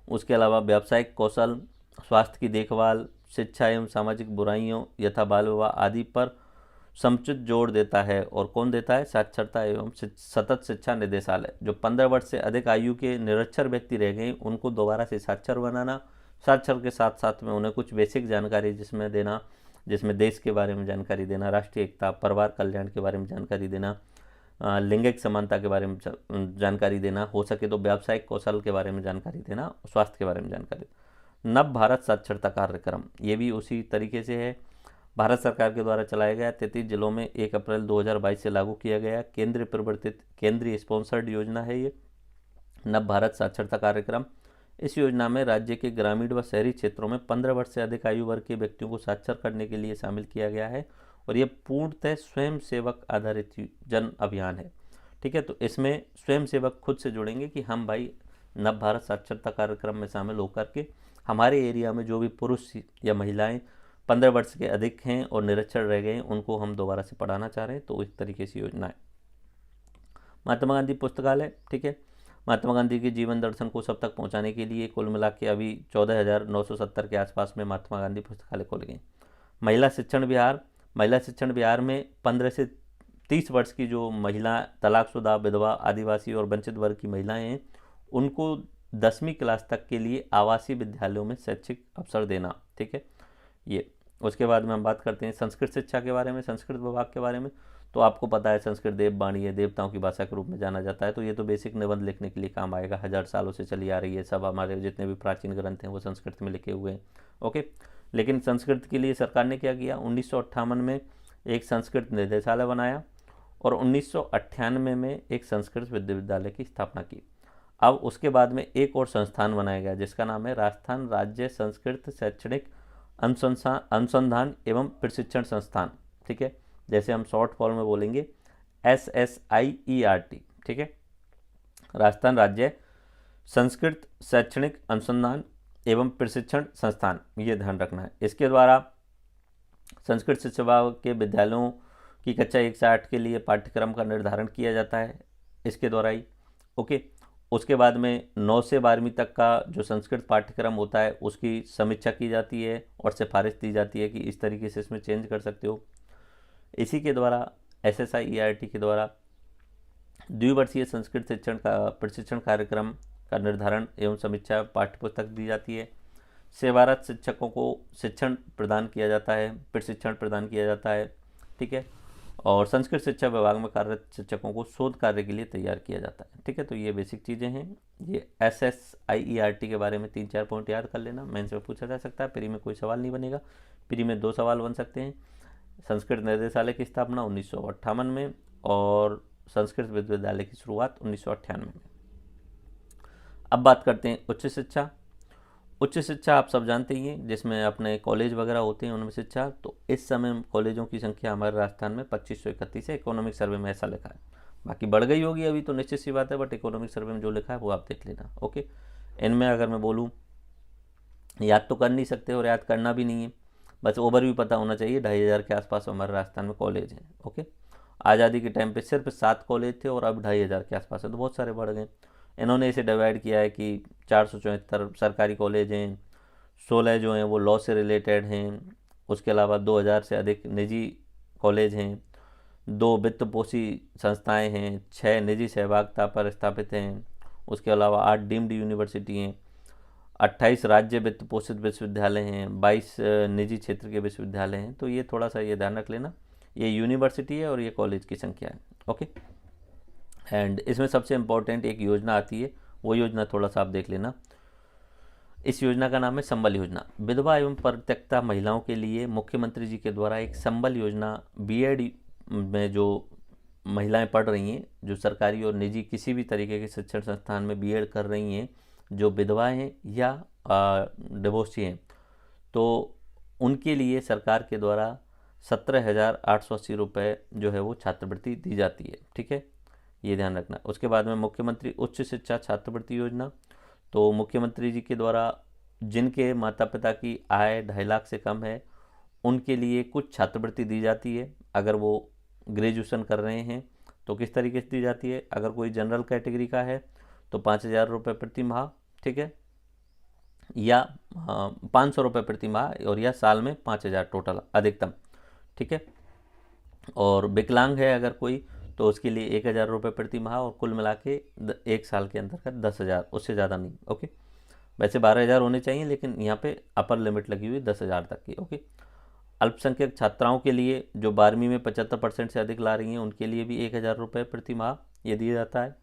उसके अलावा व्यावसायिक कौशल, स्वास्थ्य की देखभाल, शिक्षा एवं सामाजिक बुराइयों यथा बाल विवाह आदि पर समुचित जोर देता है। और कौन देता है, साक्षरता एवं सतत शिक्षा निदेशालय। जो 15 वर्ष से अधिक आयु के निरक्षर व्यक्ति रह गए, उनको दोबारा से साक्षर बनाना, साक्षर के साथ साथ में उन्हें कुछ बेसिक जानकारी जिसमें देना, जिसमें देश के बारे में जानकारी देना, राष्ट्रीय एकता, परिवार कल्याण के बारे में जानकारी देना, लैंगिक समानता के बारे में जानकारी देना, हो सके तो व्यावसायिक कौशल के बारे में जानकारी देना, स्वास्थ्य के बारे में जानकारी। नव भारत साक्षरता कार्यक्रम, ये भी उसी तरीके से है, भारत सरकार के द्वारा चलाया गया, 33 जिलों में 1 अप्रैल 2022 से लागू किया गया, केंद्र प्रवर्तित, केंद्रीय स्पॉन्सर्ड योजना है ये नव भारत साक्षरता कार्यक्रम। इस योजना में राज्य के ग्रामीण व शहरी क्षेत्रों में 15 वर्ष से अधिक आयु वर्ग के व्यक्तियों को साक्षर करने के लिए शामिल किया गया है। और ये पूर्णतः स्वयं सेवक आधारित जन अभियान है। ठीक है, तो इसमें स्वयं सेवक खुद से जुड़ेंगे कि हम भाई नव भारत साक्षरता कार्यक्रम में शामिल होकर के हमारे एरिया में जो भी पुरुष या महिलाएं 15 वर्ष के अधिक हैं और निरक्षर रह गए हैं, उनको हम दोबारा से पढ़ाना चाह रहे हैं। तो इस तरीके से योजना है। महात्मा गांधी पुस्तकालय, ठीक है, महात्मा गांधी के जीवन दर्शन को सब तक पहुंचाने के लिए कुल मिला के अभी 14,970 के आसपास में महात्मा गांधी पुस्तकालय खोले गए। महिला शिक्षण विहार, महिला शिक्षण विहार में 15 से 30 वर्ष की जो महिला, तलाकशुदा, विधवा, आदिवासी और वंचित वर्ग की महिलाएं हैं, उनको 10वीं क्लास तक के लिए आवासीय विद्यालयों में शैक्षिक अवसर देना। ठीक है, ये उसके बाद में हम बात करते हैं संस्कृत शिक्षा के बारे में, संस्कृत विभाग के बारे में। तो आपको पता है संस्कृत देववाणी है, देवताओं की भाषा के रूप में जाना जाता है। तो ये तो बेसिक निबंध लिखने के लिए काम आएगा, 1000 सालों से चली आ रही है। सब हमारे जितने भी प्राचीन ग्रंथ हैं वो संस्कृत में लिखे हुए हैं। ओके, लेकिन संस्कृत के लिए सरकार ने क्या किया, 1958 में एक संस्कृत निदेशालय बनाया और 1998 में एक संस्कृत विश्वविद्यालय की स्थापना की। अब उसके बाद में एक और संस्थान बनाया गया जिसका नाम है राजस्थान राज्य संस्कृत शैक्षणिक अनुसंधान एवं प्रशिक्षण संस्थान। ठीक है, जैसे हम शॉर्ट फॉर्म में बोलेंगे SSIERT। ठीक है, राजस्थान राज्य संस्कृत शैक्षणिक अनुसंधान एवं प्रशिक्षण संस्थान, ये ध्यान रखना है। इसके द्वारा संस्कृत शिक्षा विभाग के विद्यालयों की कक्षा 1 से 8 के लिए पाठ्यक्रम का निर्धारण किया जाता है इसके द्वारा ही। ओके, उसके बाद में 9 से 12वीं तक का जो संस्कृत पाठ्यक्रम होता है उसकी समीक्षा की जाती है और सिफारिश दी जाती है कि इस तरीके से इसमें चेंज कर सकते हो। इसी के द्वारा SSIERT के द्वारा द्विवर्षीय संस्कृत शिक्षण का प्रशिक्षण कार्यक्रम का निर्धारण एवं समीक्षा पाठ्यपुस्तक दी जाती है। सेवारत शिक्षकों को शिक्षण प्रदान किया जाता है, प्रशिक्षण प्रदान किया जाता है। ठीक है, और संस्कृत शिक्षा विभाग में कार्यरत शिक्षकों को शोध कार्य के लिए तैयार किया जाता है। ठीक है, तो ये बेसिक चीज़ें हैं। ये SSIERT के बारे में 3-4 पॉइंट याद कर लेना, मेंस में पूछा जा सकता है। प्री में कोई सवाल नहीं बनेगा, प्री में 2 सवाल बन सकते हैं। संस्कृत निदेशालय की स्थापना 1958 में और संस्कृत विश्वविद्यालय की शुरुआत 1998 में। अब बात करते हैं उच्च शिक्षा। उच्च शिक्षा आप सब जानते ही हैं, जिसमें अपने कॉलेज वगैरह होते हैं उनमें शिक्षा। तो इस समय कॉलेजों की संख्या हमारे राजस्थान में 2531 है, इकोनॉमिक सर्वे में ऐसा लिखा है। बाकी बढ़ गई होगी अभी तो निश्चित सी बात है, बट इकोनॉमिक सर्वे में जो लिखा है वो आप देख लेना। ओके, इनमें अगर मैं बोलूँ, याद तो कर नहीं सकते और याद करना भी नहीं है, बस ओवर भी पता होना चाहिए। 2500 के आसपास हमारे राजस्थान में कॉलेज हैं। ओके, आज़ादी के टाइम पे सिर्फ 7 कॉलेज थे और अब 2500 के आसपास है, तो बहुत सारे बढ़ गए। इन्होंने इसे डिवाइड किया है कि 474 सरकारी कॉलेज हैं, 16 जो हैं वो लॉ से रिलेटेड हैं। उसके अलावा 2000 से अधिक निजी कॉलेज हैं, 2 वित्तपोषी संस्थाएं हैं, 6 निजी सहभागिता पर स्थापित हैं। उसके अलावा 8 डीम्ड यूनिवर्सिटी हैं, 28 राज्य वित्त पोषित विश्वविद्यालय हैं, 22 निजी क्षेत्र के विश्वविद्यालय हैं। तो ये थोड़ा सा ये ध्यान रख लेना, ये यूनिवर्सिटी है और ये कॉलेज की संख्या है। ओके, एंड इसमें सबसे इम्पोर्टेंट एक योजना आती है, वो योजना थोड़ा सा आप देख लेना। इस योजना का नाम है संबल योजना। विधवा एवं परित्यक्ता महिलाओं के लिए मुख्यमंत्री जी के द्वारा एक संबल योजना, बीएड में जो महिलाएं पढ़ रही हैं, जो सरकारी और निजी किसी भी तरीके के शिक्षण संस्थान में बीएड कर रही हैं, जो विधवाएं हैं या डिवोर्सी हैं, तो उनके लिए सरकार के द्वारा 17,880 रुपये जो है वो छात्रवृत्ति दी जाती है। ठीक है, ये ध्यान रखना। उसके बाद में मुख्यमंत्री उच्च शिक्षा छात्रवृत्ति योजना, तो मुख्यमंत्री जी के द्वारा जिनके माता पिता की आय 2.5 लाख से कम है उनके लिए कुछ छात्रवृत्ति दी जाती है। अगर वो ग्रेजुएशन कर रहे हैं तो किस तरीके से दी जाती है, अगर कोई जनरल कैटेगरी का है तो 5,000 रुपये प्रति माह। ठीक है, या 500 रुपये प्रति माह, और या साल में 5,000 टोटल अधिकतम। ठीक है, और विकलांग है अगर कोई तो उसके लिए 1,000 रुपये प्रति माह, और कुल मिला के 1 साल के अंतर्गत 10,000, उससे ज़्यादा नहीं। ओके, वैसे 12,000 होने चाहिए लेकिन यहाँ पे अपर लिमिट लगी हुई 10,000 तक की। ओके, अल्पसंख्यक छात्राओं के लिए जो 12वीं में 75% से अधिक ला रही हैं उनके लिए भी 1,000 रुपये प्रति माह ये दिया जाता है।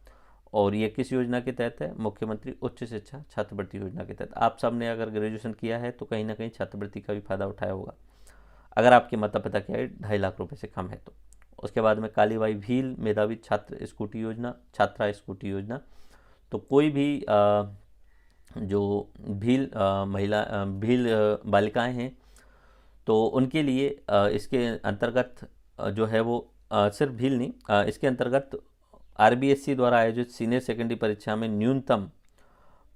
और ये किस योजना के तहत है, मुख्यमंत्री उच्च शिक्षा छात्रवृत्ति योजना के तहत। आप सब ने अगर ग्रेजुएशन किया है तो कहीं ना कहीं छात्रवृत्ति का भी फायदा उठाया होगा, अगर आपके माता पिता की आय 2.5 लाख रुपये से कम है तो। उसके बाद में कालीबाई भील मेधावी छात्र स्कूटी योजना, छात्रा स्कूटी योजना। तो कोई भी जो भील भील बालिकाएं हैं तो उनके लिए इसके अंतर्गत जो है वो सिर्फ भील नहीं, इसके अंतर्गत RBSC द्वारा आयोजित सीनियर सेकेंडरी परीक्षा में न्यूनतम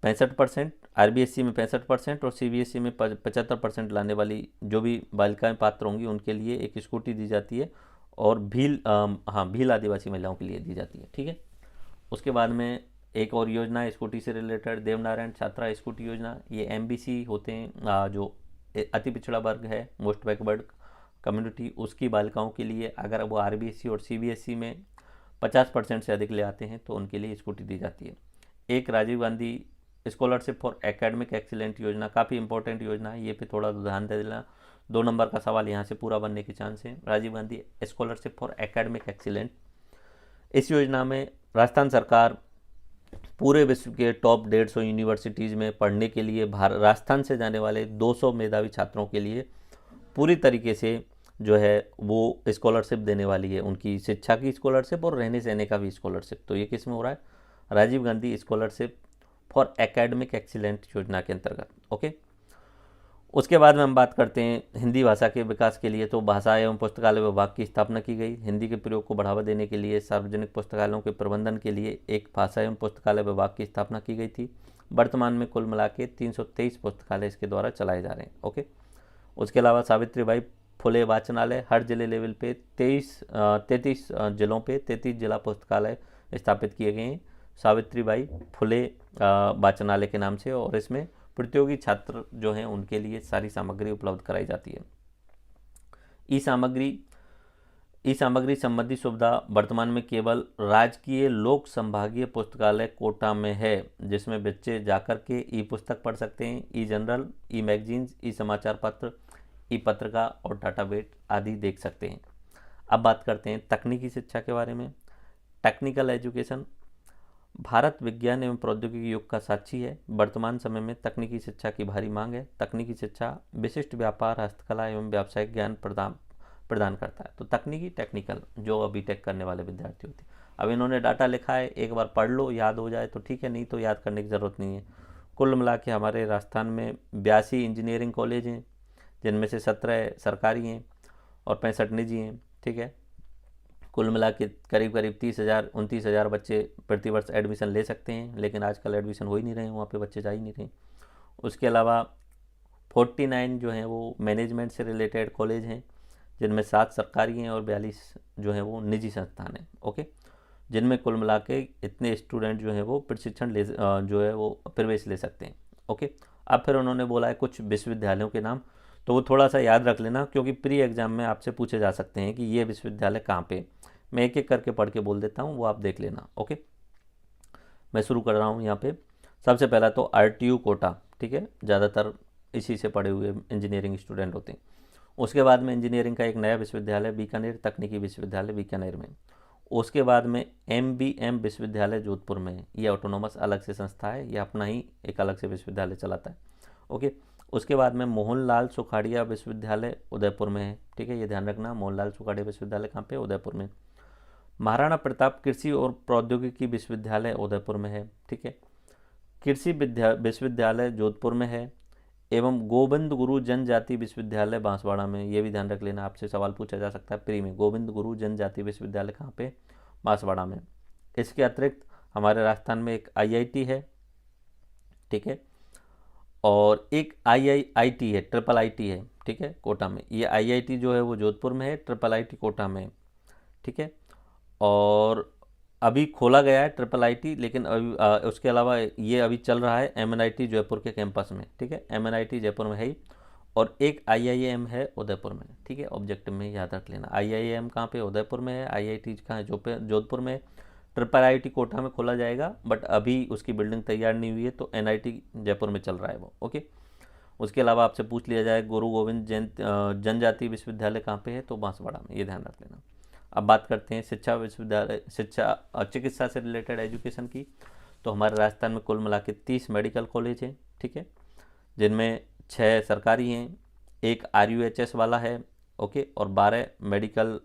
65%, RBSC में 65% और CBSE में 75% लाने वाली जो भी बालिकाएं पात्र होंगी उनके लिए एक स्कूटी दी जाती है, और भील आदिवासी महिलाओं के लिए दी जाती है। ठीक है, उसके बाद में एक और योजना है स्कूटी से रिलेटेड, देवनारायण छात्रा स्कूटी योजना। ये MBC होते हैं, जो अति पिछड़ा वर्ग है, मोस्ट बैकवर्ड कम्युनिटी, उसकी बालिकाओं के लिए अगर वो RBSC और CBSE में 50% से अधिक ले आते हैं तो उनके लिए स्कूटी दी जाती है। एक Rajiv Gandhi scholarship for academic excellent योजना काफ़ी इंपॉर्टेंट योजना है, ये पे थोड़ा ध्यान दे देना। 2 नंबर का सवाल यहाँ से पूरा बनने के चांस है। Rajiv Gandhi scholarship for academic excellent, इस योजना में राजस्थान सरकार पूरे विश्व के टॉप 150 यूनिवर्सिटीज़ में पढ़ने के लिए राजस्थान से जाने वाले 200 मेधावी छात्रों के लिए पूरी तरीके से जो है वो स्कॉलरशिप देने वाली है, उनकी शिक्षा की स्कॉलरशिप और रहने सहने का भी स्कॉलरशिप। तो ये किस में हो रहा है? Rajiv Gandhi scholarship for academic excellent योजना के अंतर्गत। ओके, उसके बाद में हम बात करते हैं हिंदी भाषा के विकास के लिए। तो भाषा एवं पुस्तकालय विभाग की स्थापना की गई। हिंदी के प्रयोग को बढ़ावा देने के लिए सार्वजनिक पुस्तकालयों के प्रबंधन के लिए एक भाषा एवं पुस्तकालय विभाग की स्थापना की गई थी। वर्तमान में कुल मिला के 323 पुस्तकालय इसके द्वारा चलाए जा रहे हैं। ओके, उसके अलावा सावित्रीबाई फुले वाचनालय, हर जिले लेवल पे 33 जिलों पे 33 जिला पुस्तकालय स्थापित किए गए हैं सावित्रीबाई फुले वाचनालय के नाम से, और इसमें प्रतियोगी छात्र जो हैं उनके लिए सारी सामग्री उपलब्ध कराई जाती है। ई सामग्री संबंधी सुविधा वर्तमान में केवल राजकीय लोक संभागीय पुस्तकालय कोटा में है, जिसमें बच्चे जाकर के ई पुस्तक पढ़ सकते हैं, ई जनरल, ई मैगजीन्स, ई समाचार पत्र, ई पत्रिका और डाटाबेस आदि देख सकते हैं। अब बात करते हैं तकनीकी शिक्षा के बारे में। टेक्निकल एजुकेशन भारत विज्ञान एवं प्रौद्योगिकी युग का साक्षी है। वर्तमान समय में तकनीकी शिक्षा की भारी मांग है। तकनीकी शिक्षा विशिष्ट व्यापार, हस्तकला एवं व्यावसायिक ज्ञान प्रदान करता है। तो तकनीकी टेक्निकल जो अभी टेक करने वाले विद्यार्थी होते हैं, अब इन्होंने डाटा लिखा है, एक बार पढ़ लो, याद हो जाए तो ठीक है, नहीं तो याद करने की ज़रूरत नहीं है। कुल मिला के हमारे राजस्थान में 82 इंजीनियरिंग कॉलेज हैं, जिनमें से 17 सरकारी हैं और 65 निजी हैं। ठीक है, कुल मिला के करीब 29,000 बच्चे प्रतिवर्ष एडमिशन ले सकते हैं, लेकिन आजकल एडमिशन हो ही नहीं रहे हैं, वहाँ पे बच्चे जा ही नहीं रहे। उसके अलावा 49 जो हैं वो मैनेजमेंट से रिलेटेड कॉलेज हैं, जिनमें 7 सरकारी हैं और 42 जो हैं वो निजी संस्थान हैं। ओके, जिनमें कुल मिला के इतने स्टूडेंट जो हैं वो प्रशिक्षण जो है वो प्रवेश ले सकते हैं। ओके, अब फिर उन्होंने बोला है कुछ विश्वविद्यालयों के नाम, तो वो थोड़ा सा याद रख लेना, क्योंकि प्री एग्जाम में आपसे पूछे जा सकते हैं कि ये विश्वविद्यालय कहाँ पे। मैं एक एक करके पढ़ के बोल देता हूँ, वो आप देख लेना। ओके, मैं शुरू कर रहा हूँ यहाँ पे। सबसे पहला तो RTU कोटा, ठीक है, ज़्यादातर इसी से पढ़े हुए इंजीनियरिंग स्टूडेंट होते हैं। उसके बाद में इंजीनियरिंग का एक नया विश्वविद्यालय बीकानेर तकनीकी विश्वविद्यालय बीकानेर में। उसके बाद में MBM विश्वविद्यालय जोधपुर में, ये ऑटोनोमस अलग से संस्था है, ये अपना ही एक अलग से विश्वविद्यालय चलाता है। ओके, उसके बाद में मोहनलाल सुखाड़िया विश्वविद्यालय उदयपुर में है। ठीक है, ये ध्यान रखना, मोहनलाल सुखाड़िया विश्वविद्यालय कहाँ पे? उदयपुर में। महाराणा प्रताप कृषि और प्रौद्योगिकी विश्वविद्यालय उदयपुर में है। ठीक है, कृषि विश्वविद्यालय जोधपुर में है, एवं गोविंद गुरु जनजाति विश्वविद्यालय बांसवाड़ा में। ये भी ध्यान रख लेना, आपसे सवाल पूछा जा सकता है प्री में। गोविंद गुरु जनजाति विश्वविद्यालय कहाँ पे? बांसवाड़ा में। इसके अतिरिक्त हमारे राजस्थान में एक IIT है, ठीक है, और एक IIT है, IIIT है, ठीक है, कोटा में। ये IIT जो है वो जोधपुर में है, IIIT कोटा में, ठीक है। और अभी खोला गया है IIIT, लेकिन अभी उसके अलावा ये अभी चल रहा है MNIT जयपुर के कैंपस में। ठीक है, MNIT जयपुर में है ही, और एक IIM है उदयपुर में। ठीक है, ऑब्जेक्टिव में याद रख लेना। IIM कहाँ पे? उदयपुर में है। IIT कहाँ है? जोधपुर में। IIIT कोटा में खोला जाएगा, बट अभी उसकी बिल्डिंग तैयार नहीं हुई है, तो NIT जयपुर में चल रहा है वो। ओके, उसके अलावा आपसे पूछ लिया जाए गुरु गोविंद जनजाति विश्वविद्यालय कहाँ पे है? तो बांसवाड़ा में, ये ध्यान रख लेना। अब बात करते हैं चिकित्सा से रिलेटेड एजुकेशन की। तो हमारे राजस्थान में कुल मिला के 30 मेडिकल कॉलेज हैं, ठीक है, जिनमें 6 सरकारी हैं, एक RUHS वाला है, ओके, और 12 मेडिकल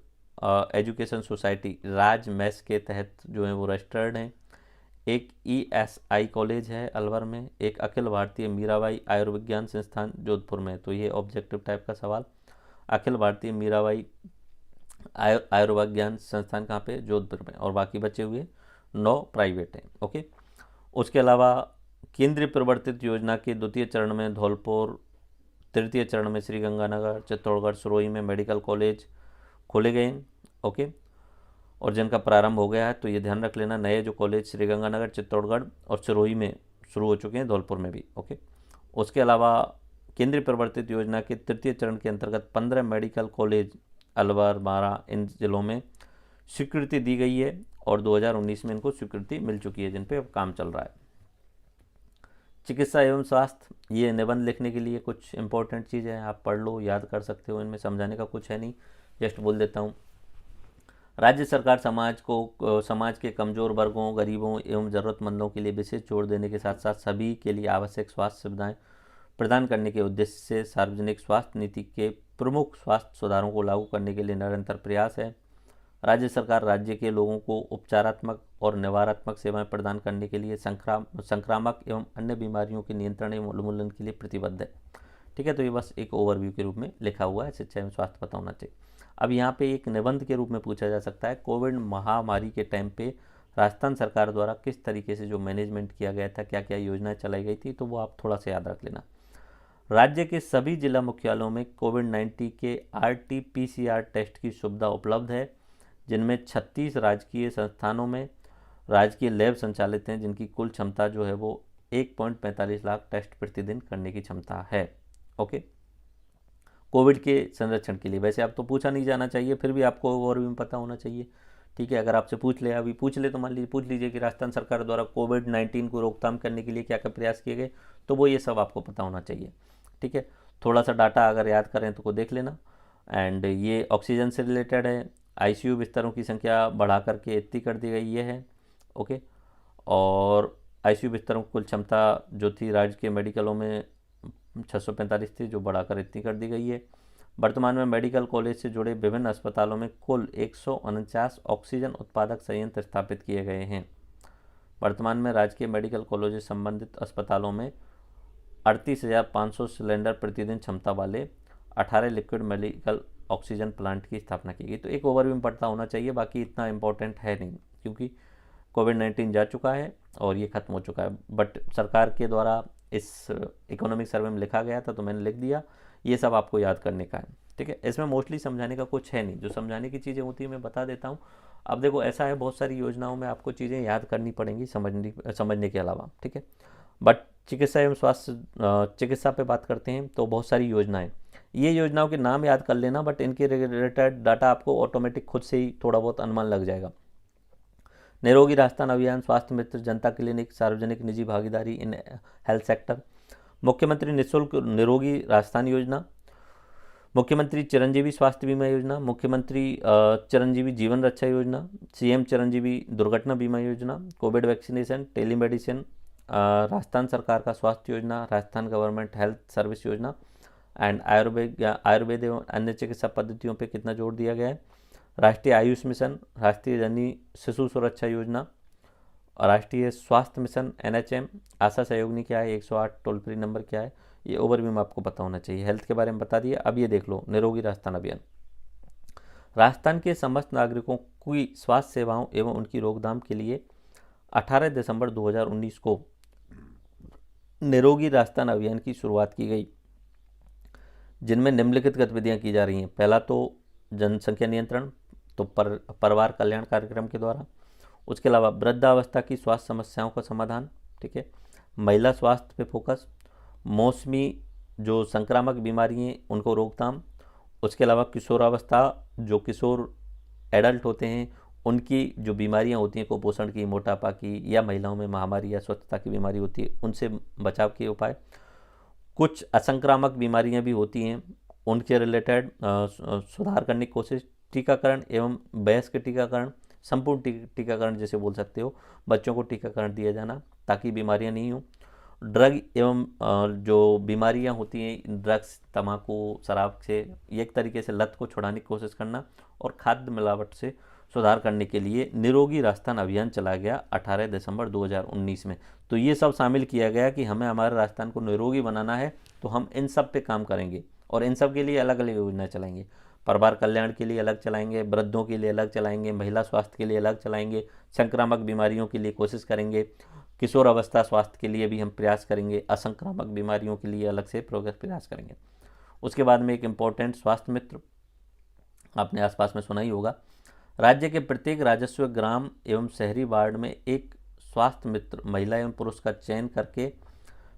एजुकेशन सोसाइटी राज मैस के तहत जो है वो रजिस्टर्ड हैं। एक ESI कॉलेज है अलवर में, एक अखिल भारतीय मीराबाई आयुर्विज्ञान संस्थान जोधपुर में। तो ये ऑब्जेक्टिव टाइप का सवाल, अखिल भारतीय मीराबाई आयुर्विज्ञान संस्थान कहाँ पे? जोधपुर में। और बाकी बचे हुए 9 प्राइवेट हैं। ओके, उसके अलावा केंद्रीय प्रवर्तित योजना के 2य चरण में धौलपुर, 3य चरण में श्रीगंगानगर, चित्तौड़गढ़, सिरोही में मेडिकल कॉलेज खोले गए हैं। ओके, और जिनका प्रारंभ हो गया है, तो ये ध्यान रख लेना, नए जो कॉलेज श्रीगंगानगर, चित्तौड़गढ़ और सिरोही में शुरू हो चुके हैं, धौलपुर में भी। ओके, उसके अलावा केंद्रीय प्रवर्तित योजना के 3य चरण के अंतर्गत 15 मेडिकल कॉलेज अलवर, बारा, इन जिलों में स्वीकृति दी गई है, और 2019 में इनको स्वीकृति मिल चुकी है, जिन पे अब काम चल रहा है। चिकित्सा एवं स्वास्थ्य, ये निबंध लिखने के लिए कुछ इंपॉर्टेंट चीज़ है, आप पढ़ लो, याद कर सकते हो, इनमें समझाने का कुछ है नहीं, जस्ट बोल देता हूँ। राज्य सरकार समाज के कमज़ोर वर्गों, गरीबों एवं ज़रूरतमंदों के लिए विशेष जोर देने के साथ साथ सभी के लिए आवश्यक स्वास्थ्य सुविधाएं प्रदान करने के उद्देश्य से सार्वजनिक स्वास्थ्य नीति के प्रमुख स्वास्थ्य सुधारों को लागू करने के लिए निरंतर प्रयास है। राज्य सरकार राज्य के लोगों को उपचारात्मक और निवारात्मक सेवाएं प्रदान करने के लिए संक्रामक एवं अन्य बीमारियों के नियंत्रण एवं उन्मूलन के लिए प्रतिबद्ध है। ठीक है, तो ये बस एक ओवरव्यू के रूप में लिखा हुआ है, शिक्षा एवं स्वास्थ्य पता होना चाहिए। अब यहाँ पे एक निबंध के रूप में पूछा जा सकता है, कोविड महामारी के टाइम पे राजस्थान सरकार द्वारा किस तरीके से जो मैनेजमेंट किया गया था, क्या क्या योजनाएं चलाई गई थी, तो वो आप थोड़ा सा याद रख लेना। राज्य के सभी जिला मुख्यालयों में कोविड-19 के RT-PCR टेस्ट की सुविधा उपलब्ध है, जिनमें 36 राजकीय संस्थानों में राजकीय लैब संचालित हैं, जिनकी कुल क्षमता जो है वो 1.45 लाख टेस्ट प्रतिदिन करने की क्षमता है। ओके, कोविड के संरक्षण के लिए वैसे आप तो पूछा नहीं जाना चाहिए, फिर भी आपको ओवरव्यू में पता होना चाहिए। ठीक है, अगर आपसे पूछ ले, अभी पूछ ले तो मान लीजिए पूछ लीजिए कि राजस्थान सरकार द्वारा कोविड-19 को रोकथाम करने के लिए क्या क्या प्रयास किए गए, तो वो ये सब आपको पता होना चाहिए। ठीक है, थोड़ा सा डाटा अगर याद करें तो को देख लेना। एंड ये ऑक्सीजन से रिलेटेड है, ICU बिस्तरों की संख्या बढ़ा करके इतनी कर दी गई ये है। ओके, और ICU बिस्तरों की कुल क्षमता जो थी राज्य के मेडिकलों में 645 थी, जो बढ़ाकर इतनी कर दी गई है। वर्तमान में मेडिकल कॉलेज से जुड़े विभिन्न अस्पतालों में कुल 149 ऑक्सीजन उत्पादक संयंत्र स्थापित किए गए हैं। वर्तमान में राजकीय मेडिकल कॉलेज से संबंधित अस्पतालों में 38,500 सिलेंडर प्रतिदिन क्षमता वाले 18 लिक्विड मेडिकल ऑक्सीजन प्लांट की स्थापना की गई। तो एक ओवरव्यू में पढ़ता होना चाहिए, बाकी इतना इंपॉर्टेंट है नहीं, क्योंकि कोविड-19 जा चुका है और ये ख़त्म हो चुका है। बट सरकार के द्वारा इस इकोनॉमिक सर्वे में लिखा गया था, तो मैंने लिख दिया, ये सब आपको याद करने का है। ठीक है, इसमें मोस्टली समझाने का कुछ है नहीं, जो समझाने की चीज़ें होती है मैं बता देता हूँ। अब देखो ऐसा है, बहुत सारी योजनाओं में आपको चीज़ें याद करनी पड़ेंगी समझने के अलावा। ठीक है, बट चिकित्सा एवं स्वास्थ्य चिकित्सा पे बात करते हैं तो बहुत सारी योजनाएं, ये योजनाओं के नाम याद कर लेना, बट इनके रिलेटेड डाटा आपको ऑटोमेटिक खुद से ही थोड़ा बहुत अनुमान लग जाएगा। निरोगी राजस्थान अभियान, स्वास्थ्य मित्र, जनता क्लिनिक, सार्वजनिक निजी भागीदारी इन हेल्थ सेक्टर, मुख्यमंत्री निःशुल्क निरोगी राजस्थान योजना, मुख्यमंत्री चिरंजीवी स्वास्थ्य बीमा योजना, मुख्यमंत्री चिरंजीवी जीवन रक्षा योजना, CM चिरंजीवी दुर्घटना बीमा योजना, कोविड वैक्सीनेशन, टेलीमेडिसिन, राजस्थान सरकार का स्वास्थ्य योजना, राजस्थान गवर्नमेंट हेल्थ सर्विस योजना, एंड आयुर्वेद एवं अन्य चिकित्सा पद्धतियों पर कितना जोर दिया गया है। राष्ट्रीय आयुष मिशन, राष्ट्रीय जननी शिशु सुरक्षा योजना, राष्ट्रीय स्वास्थ्य मिशन NHM, आशा सहयोगिनी क्या है, 108 टोल फ्री नंबर क्या है, ये ओवरव्यू में आपको पता होना चाहिए। हेल्थ के बारे में बता दिया। अब ये देख लो, निरोगी राजस्थान अभियान, राजस्थान के समस्त नागरिकों की स्वास्थ्य सेवाओं एवं उनकी रोकथाम के लिए 18 दिसंबर 2019 को निरोगी राजस्थान अभियान की शुरुआत की गई, जिनमें निम्नलिखित गतिविधियां की जा रही हैं। पहला तो जनसंख्या नियंत्रण, तो परिवार कल्याण कार्यक्रम के द्वारा। उसके अलावा वृद्धावस्था की स्वास्थ्य समस्याओं का समाधान। ठीक है, महिला स्वास्थ्य पे फोकस, मौसमी जो संक्रामक बीमारी हैं उनको रोकथाम। उसके अलावा किशोरावस्था, जो किशोर एडल्ट होते हैं उनकी जो बीमारियां होती हैं, कुपोषण की, मोटापा की, या महिलाओं में महामारी या स्वच्छता की बीमारी होती है, उनसे बचाव के उपाय। कुछ असंक्रामक बीमारियां भी होती हैं, उनके रिलेटेड सुधार करने की कोशिश। टीकाकरण एवं वयस्क टीकाकरण, संपूर्ण टीकाकरण जैसे बोल सकते हो, बच्चों को टीकाकरण दिया जाना ताकि बीमारियां नहीं हो। ड्रग एवं जो बीमारियां होती हैं, ड्रग्स, तंबाकू, शराब से एक तरीके से लत को छुड़ाने की कोशिश करना, और खाद्य मिलावट से सुधार करने के लिए निरोगी राजस्थान अभियान चलाया गया 18 दिसंबर 2019 में। तो ये सब शामिल किया गया कि हमें हमारे राजस्थान को निरोगी बनाना है, तो हम इन सब पे काम करेंगे और इन सब के लिए अलग अलग योजना चलाएंगे। परिवार कल्याण के लिए अलग चलाएंगे, वृद्धों के लिए अलग चलाएंगे, महिला स्वास्थ्य के लिए अलग चलाएंगे, संक्रामक बीमारियों के लिए कोशिश करेंगे, किशोर अवस्था स्वास्थ्य के लिए भी हम प्रयास करेंगे, असंक्रामक बीमारियों के लिए अलग से प्रयास करेंगे। उसके बाद में एक इम्पोर्टेंट स्वास्थ्य मित्र, आपने आसपास में सुना ही होगा। राज्य के प्रत्येक राजस्व ग्राम एवं शहरी वार्ड में एक स्वास्थ्य मित्र महिला एवं पुरुष का चयन करके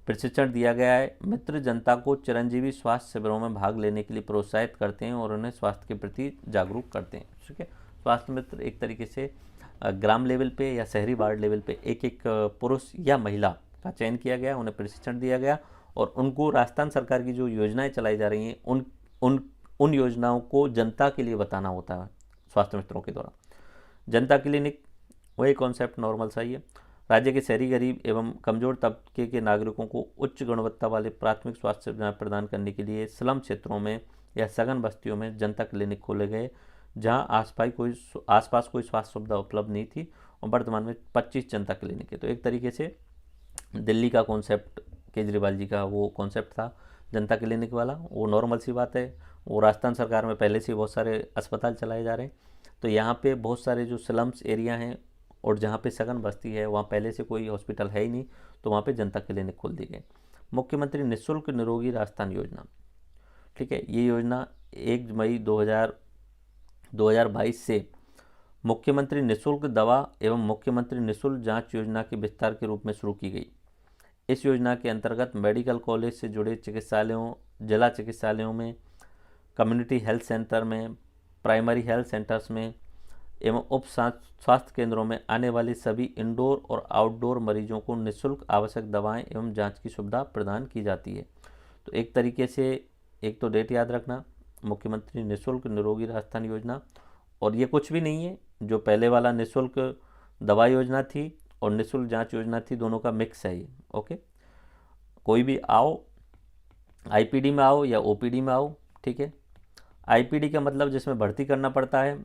प्रशिक्षण दिया गया है। मित्र जनता को चिरंजीवी स्वास्थ्य शिविरों में भाग लेने के लिए प्रोत्साहित करते हैं और उन्हें स्वास्थ्य के प्रति जागरूक करते हैं। ठीक है, स्वास्थ्य मित्र एक तरीके से ग्राम लेवल पे या शहरी वार्ड लेवल पे एक एक पुरुष या महिला का चयन किया गया, उन्हें प्रशिक्षण दिया गया और उनको राजस्थान सरकार की जो योजनाएं चलाई जा रही हैं उन योजनाओं को जनता के लिए बताना होता है स्वास्थ्य मित्रों के द्वारा। जनता क्लिनिक वही कॉन्सेप्ट नॉर्मल सा ही है। राज्य के शहरी, गरीब एवं कमजोर तबके के नागरिकों को उच्च गुणवत्ता वाले प्राथमिक स्वास्थ्य सेवाएं प्रदान करने के लिए स्लम क्षेत्रों में या सघन बस्तियों में जनता क्लिनिक खोले गए, जहां आसपास कोई स्वास्थ्य सुविधा उपलब्ध नहीं थी और वर्तमान में 25 जनता क्लिनिक है। तो एक तरीके से दिल्ली का कॉन्सेप्ट, केजरीवाल जी का वो कॉन्सेप्ट था जनता क्लिनिक वाला, वो नॉर्मल सी बात है। वो राजस्थान सरकार में पहले से बहुत सारे अस्पताल चलाए जा रहे हैं। तो यहाँ पे बहुत सारे जो स्लम्स एरिया हैं और जहाँ पे सघन बस्ती है वहाँ पहले से कोई हॉस्पिटल है ही नहीं, तो वहाँ पे जनता क्लिनिक खोल दी गई। मुख्यमंत्री निःशुल्क निरोगी राजस्थान योजना, ठीक है, ये योजना 1 मई 2022 से मुख्यमंत्री निःशुल्क दवा एवं मुख्यमंत्री निःशुल्क जांच योजना के विस्तार के रूप में शुरू की गई। इस योजना के अंतर्गत मेडिकल कॉलेज से जुड़े चिकित्सालयों, जिला चिकित्सालयों में, कम्युनिटी हेल्थ सेंटर में, प्राइमरी हेल्थ सेंटर्स में एवं उप स्वास्थ्य केंद्रों में आने वाले सभी इंडोर और आउटडोर मरीजों को निःशुल्क आवश्यक दवाएं एवं जांच की सुविधा प्रदान की जाती है। तो एक तरीके से एक तो डेट याद रखना, मुख्यमंत्री निःशुल्क निरोगी राजस्थान योजना, और ये कुछ भी नहीं है, जो पहले वाला निःशुल्क दवा योजना थी और निःशुल्क जांच योजना थी, दोनों का मिक्स है ये। ओके, कोई भी आओ, आईपीडी में आओ या ओपीडी में आओ, ठीक है। आईपीडी का मतलब जिसमें भर्ती करना पड़ता है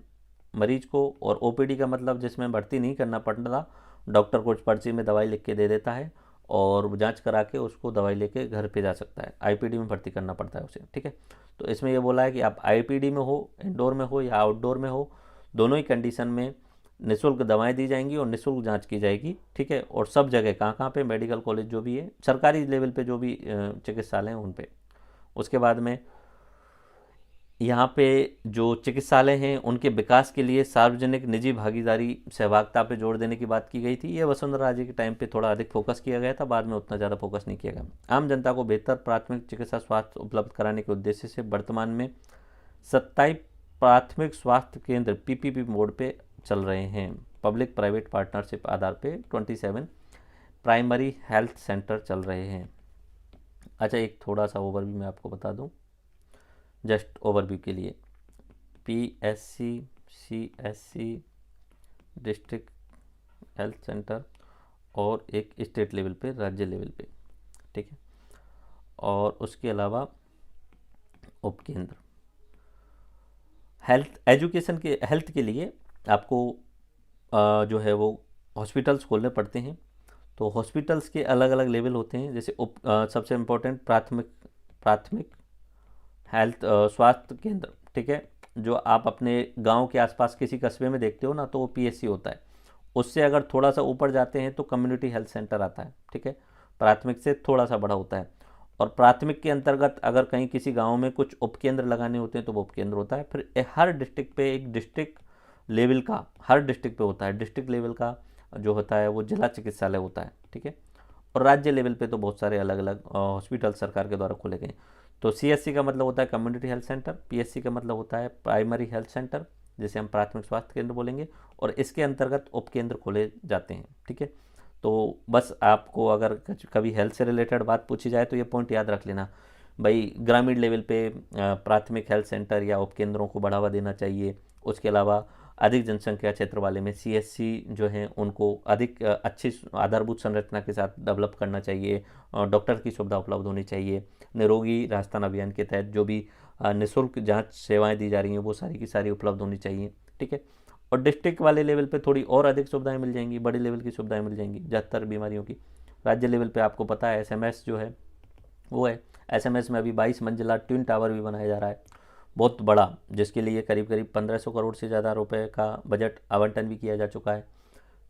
मरीज को, और ओपीडी का मतलब जिसमें भर्ती नहीं करना पड़ता, डॉक्टर कुछ पर्ची में दवाई लिख के दे देता है और जांच करा के उसको दवाई लेके घर पे जा सकता है। आईपीडी में भर्ती करना पड़ता है उसे, ठीक है। तो इसमें ये बोला है कि आप आईपीडी में हो, इंडोर में हो या आउटडोर में हो, दोनों ही कंडीशन में निःशुल्क दवाएं दी जाएंगी और निःशुल्क जांच की जाएगी, ठीक है। और सब जगह कहाँ पे, मेडिकल कॉलेज जो भी है, सरकारी लेवल पे जो भी चिकित्सालय हैं उन पे। उसके बाद में यहाँ पे जो चिकित्सालय हैं उनके विकास के लिए सार्वजनिक निजी भागीदारी सहभागिता पे जोर देने की बात की गई थी। ये वसुंधरा राजे के टाइम पे थोड़ा अधिक फोकस किया गया था, बाद में उतना ज़्यादा फोकस नहीं किया गया। आम जनता को बेहतर प्राथमिक चिकित्सा स्वास्थ्य उपलब्ध कराने के उद्देश्य से वर्तमान में 27 प्राथमिक स्वास्थ्य केंद्र पीपीपी मोड पे चल रहे हैं। पब्लिक प्राइवेट पार्टनरशिप आधार पे 27 प्राइमरी हेल्थ सेंटर चल रहे हैं। अच्छा, एक थोड़ा सा ओवरव्यू मैं आपको बता दूं, जस्ट ओवरव्यू के लिए। PSC, CSC district health centre और एक स्टेट लेवल पे, राज्य लेवल पे, ठीक है। और उसके अलावा उपकेंद्र हेल्थ एजुकेशन के हेल्थ के लिए आपको जो है वो हॉस्पिटल्स खोलने पड़ते हैं। तो हॉस्पिटल्स के अलग अलग लेवल होते हैं, जैसे सबसे इम्पोर्टेंट प्राथमिक हेल्थ स्वास्थ्य केंद्र, ठीक है। जो आप अपने गांव के आसपास किसी कस्बे में देखते हो ना, तो वो पीएससी होता है। उससे अगर थोड़ा सा ऊपर जाते हैं तो कम्युनिटी हेल्थ सेंटर आता है, ठीक है। प्राथमिक से थोड़ा सा बड़ा होता है। और प्राथमिक के अंतर्गत अगर कहीं किसी गांव में कुछ उपकेंद्र लगाने होते हैं तो वो उपकेंद्र होता है। फिर हर डिस्ट्रिक्ट पे एक डिस्ट्रिक्ट लेवल का, हर डिस्ट्रिक्ट पे होता है, डिस्ट्रिक्ट लेवल का जो होता है वो जिला चिकित्सालय होता है, ठीक है। और राज्य लेवल पे तो बहुत सारे अलग अलग हॉस्पिटल सरकार के द्वारा खोले गए। तो सीएससी का मतलब होता है कम्युनिटी हेल्थ सेंटर, पीएससी का मतलब होता है प्राइमरी हेल्थ सेंटर, जिसे हम प्राथमिक स्वास्थ्य केंद्र बोलेंगे, और इसके अंतर्गत उपकेंद्र खोले जाते हैं, ठीक है। तो बस आपको अगर कभी हेल्थ से रिलेटेड बात पूछी जाए तो ये पॉइंट याद रख लेना भाई, ग्रामीण लेवल पे प्राथमिक हेल्थ सेंटर या उपकेंद्रों को बढ़ावा देना चाहिए। उसके अलावा अधिक जनसंख्या क्षेत्र वाले में सीएससी जो हैं उनको अधिक अच्छी आधारभूत संरचना के साथ डेवलप करना चाहिए, डॉक्टर की सुविधा उपलब्ध होनी चाहिए। निरोगी राजस्थान अभियान के तहत जो भी निःशुल्क जांच सेवाएं दी जा रही हैं वो सारी की सारी उपलब्ध होनी चाहिए, ठीक है। और डिस्ट्रिक्ट वाले लेवल पे थोड़ी और अधिक सुविधाएं मिल जाएंगी, बड़े लेवल की सुविधाएं मिल जाएंगी ज़्यादातर बीमारियों की। राज्य लेवल पे आपको पता है एसएमएस जो है वो है, एसएमएस में अभी 22 मंजिला ट्विन टावर भी बनाया जा रहा है, बहुत बड़ा, जिसके लिए करीब करीब 1500 करोड़ से ज़्यादा रुपए का बजट आवंटन भी किया जा चुका है।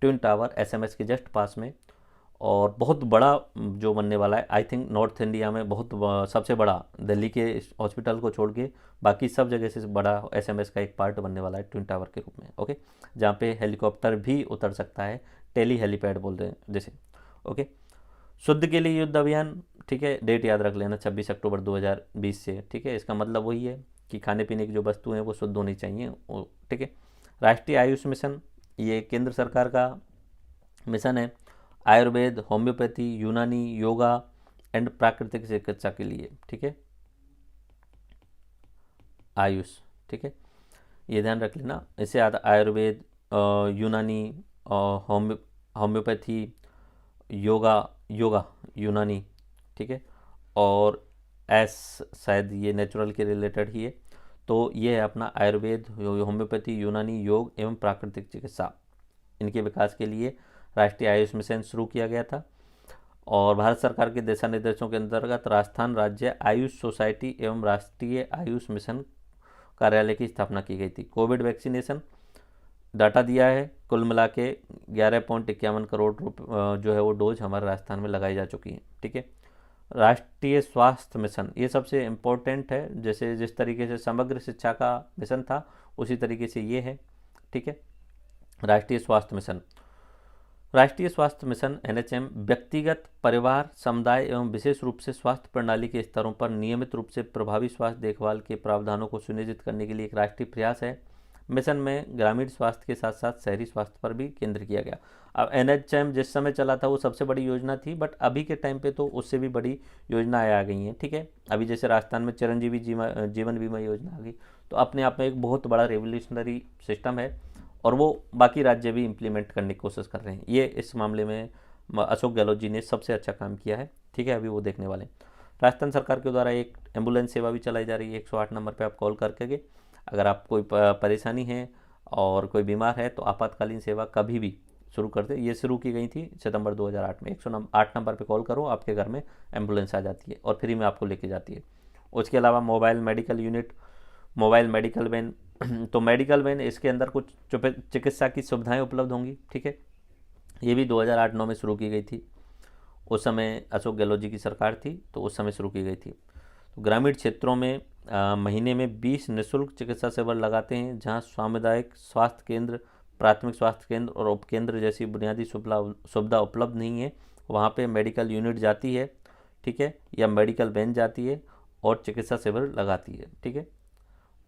ट्विन टावर एसएमएस के जस्ट पास में, और बहुत बड़ा जो बनने वाला है, आई थिंक नॉर्थ इंडिया में बहुत सबसे बड़ा, दिल्ली के हॉस्पिटल को छोड़ के बाकी सब जगह से बड़ा एसएमएस का एक पार्ट बनने वाला है ट्विन टावर के रूप में, ओके। जहाँ पे हेलीकॉप्टर भी उतर सकता है, टेली हेलीपैड बोलते हैं जैसे, ओके। शुद्ध के लिए युद्ध अभियान, ठीक है, डेट याद रख लेना 26 अक्टूबर 2020 से, ठीक है। इसका मतलब वही है कि खाने पीने की जो वस्तुएं हैं वो शुद्ध होनी चाहिए, ठीक है। राष्ट्रीय आयुष मिशन, ये केंद्र सरकार का मिशन है। आयुर्वेद, होम्योपैथी, यूनानी, योगा एंड प्राकृतिक चिकित्सा के लिए, ठीक है, आयुष, ठीक है, ये ध्यान रख लेना। इससे याद आयुर्वेद, यूनानी, होम्योपैथी, योगा, योगा यूनानी, ठीक है, और एस शायद ये नेचुरल के रिलेटेड ही है। तो ये है अपना आयुर्वेद, होम्योपैथी, यूनानी, योग एवं प्राकृतिक चिकित्सा। इनके विकास के लिए राष्ट्रीय आयुष मिशन शुरू किया गया था और भारत सरकार के दिशा निर्देशों के अंतर्गत राजस्थान राज्य आयुष सोसाइटी एवं राष्ट्रीय आयुष मिशन कार्यालय की स्थापना की गई थी। कोविड वैक्सीनेशन डाटा दिया है, कुल मिला के 11.51 करोड़ जो है वो डोज हमारे राजस्थान में लगाई जा चुकी हैं, ठीक है। राष्ट्रीय स्वास्थ्य मिशन, ये सबसे इम्पोर्टेंट है, जैसे जिस तरीके से समग्र शिक्षा का मिशन था उसी तरीके से ये है, ठीक है। राष्ट्रीय स्वास्थ्य मिशन, राष्ट्रीय स्वास्थ्य मिशन NHM व्यक्तिगत, परिवार, समुदाय एवं विशेष रूप से स्वास्थ्य प्रणाली के स्तरों पर नियमित रूप से प्रभावी स्वास्थ्य देखभाल के प्रावधानों को सुनिश्चित करने के लिए एक राष्ट्रीय प्रयास है। मिशन में ग्रामीण स्वास्थ्य के साथ साथ शहरी स्वास्थ्य पर भी केंद्र किया गया। अब NHM जिस समय चला था वो सबसे बड़ी योजना थी, बट अभी के टाइम पे तो उससे भी बड़ी योजनाएं आ गई हैं, ठीक है। अभी जैसे राजस्थान में चिरंजीवी जीवन बीमा योजना आ गई, तो अपने आप में एक बहुत बड़ा रेवोल्यूशनरी सिस्टम है और वो बाकी राज्य भी इम्प्लीमेंट करने की कोशिश कर रहे हैं। ये इस मामले में अशोक गहलोत जी ने सबसे अच्छा काम किया है, ठीक है, अभी वो देखने वाले। राजस्थान सरकार के द्वारा एक एम्बुलेंस सेवा भी चलाई जा रही है, 108 नंबर पे आप कॉल करके अगर आप कोई परेशानी है और कोई बीमार है तो आपातकालीन सेवा कभी भी शुरू कर दे। ये शुरू की गई थी सितंबर 2008 में। 108 नंबर पे कॉल करो, आपके घर में एम्बुलेंस आ जाती है और फ्री में आपको लेके जाती है। उसके अलावा mobile medical unit, mobile medical van, तो मेडिकल वैन इसके अंदर कुछ चिकित्सा की सुविधाएं उपलब्ध होंगी, ठीक है। ये भी 2008-9 में शुरू की गई थी, उस समय अशोक गहलोत जी की सरकार थी तो उस समय शुरू की गई थी। तो ग्रामीण क्षेत्रों में महीने में 20 निःशुल्क चिकित्सा शिविर लगाते हैं, जहां सामुदायिक स्वास्थ्य केंद्र, प्राथमिक स्वास्थ्य केंद्र और उपकेंद्र जैसी बुनियादी सुविधा उपलब्ध नहीं है, वहाँ पे मेडिकल यूनिट जाती है, ठीक है, या मेडिकल वैन जाती है और चिकित्सा शिविर लगाती है, ठीक है।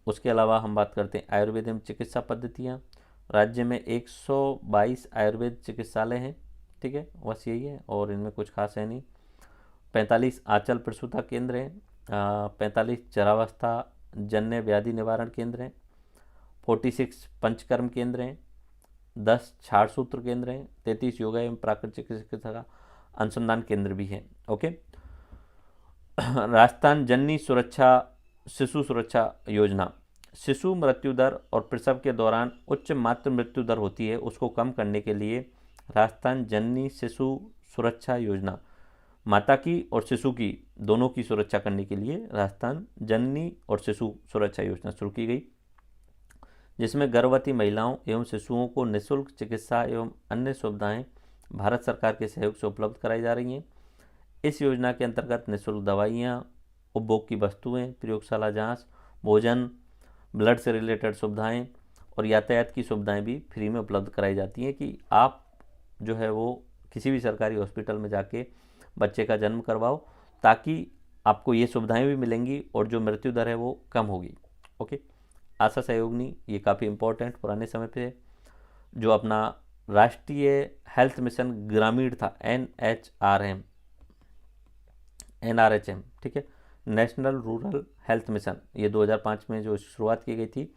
उसके अलावा हम बात करते हैं आयुर्वेद एवं चिकित्सा पद्धतियाँ। राज्य में 122 आयुर्वेद चिकित्सालय हैं, ठीक है, बस यही है और इनमें कुछ खास है नहीं। 45 आंचल प्रसूता केंद्र हैं, 45 चरावस्था जन्य व्याधि निवारण केंद्र हैं, 46 पंचकर्म केंद्र हैं, 10 छाड़ सूत्र केंद्र हैं, 33 योगा एवं प्राकृतिक चिकित्सा का अनुसंधान केंद्र भी हैं, ओके। राजस्थान जननी सुरक्षा शिशु सुरक्षा योजना, शिशु मृत्यु दर और प्रसव के दौरान उच्च मातृ मृत्यु दर होती है, उसको कम करने के लिए राजस्थान जननी शिशु सुरक्षा योजना, माता की और शिशु की दोनों की सुरक्षा करने के लिए राजस्थान जननी और शिशु सुरक्षा योजना शुरू की गई, जिसमें गर्भवती महिलाओं एवं शिशुओं को निःशुल्क चिकित्सा एवं अन्य सुविधाएं भारत सरकार के सहयोग से उपलब्ध कराई जा रही हैं। इस योजना के अंतर्गत निःशुल्क दवाइयाँ, उपभोग की वस्तुएं, प्रयोगशाला जांच, भोजन, ब्लड से रिलेटेड सुविधाएं और यातायात की सुविधाएं भी फ्री में उपलब्ध कराई जाती हैं कि आप जो है वो किसी भी सरकारी हॉस्पिटल में जाके बच्चे का जन्म करवाओ, ताकि आपको ये सुविधाएं भी मिलेंगी और जो मृत्यु दर है वो कम होगी, ओके। आशा सहयोगिनी, ये काफ़ी इम्पोर्टेंट पुराने समय पे जो अपना राष्ट्रीय हेल्थ मिशन ग्रामीण था, NRHM, ठीक है, नेशनल रूरल हेल्थ मिशन, ये 2005 में जो शुरुआत की गई थी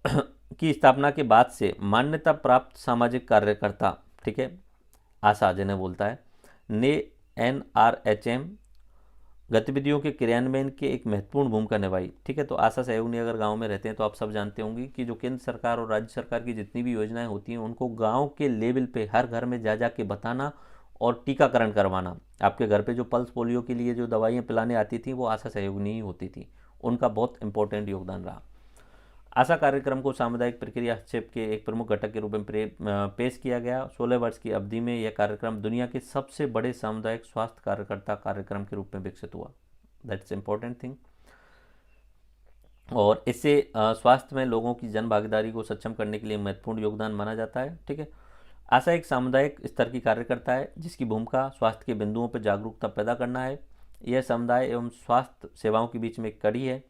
की स्थापना के बाद से मान्यता प्राप्त सामाजिक कार्यकर्ता, ठीक है, आशा जिन्हें बोलता है, ने NRHM गतिविधियों के क्रियान्वयन के एक महत्वपूर्ण भूमिका निभाई, ठीक है। तो आशा सहयोगी अगर गांव में रहते हैं तो आप सब जानते होंगे कि जो केंद्र सरकार और राज्य सरकार की जितनी भी योजनाएं होती हैं उनको गांव के लेवल पे हर घर में जा के बताना और टीकाकरण करवाना। आपके घर पे जो पल्स पोलियो के लिए जो दवाइयाँ पिलाने आती थी वो आशा सहयोगिनी ही होती थी, उनका बहुत इंपॉर्टेंट योगदान रहा। आशा कार्यक्रम को सामुदायिक प्रक्रिया हस्तक्षेप के एक प्रमुख घटक के रूप में पेश किया गया। 16 वर्ष की अवधि में यह कार्यक्रम दुनिया के सबसे बड़े सामुदायिक स्वास्थ्य कार्यकर्ता कार्यक्रम के रूप में विकसित हुआ। That's important thing. और इससे स्वास्थ्य में लोगों की जन भागीदारी को सक्षम करने के लिए महत्वपूर्ण योगदान माना जाता है, ठीक है। आशा एक सामुदायिक स्तर की कार्यकर्ता है जिसकी भूमिका स्वास्थ्य के बिंदुओं पर जागरूकता पैदा करना है। यह समुदाय एवं स्वास्थ्य सेवाओं के बीच में एक कड़ी है।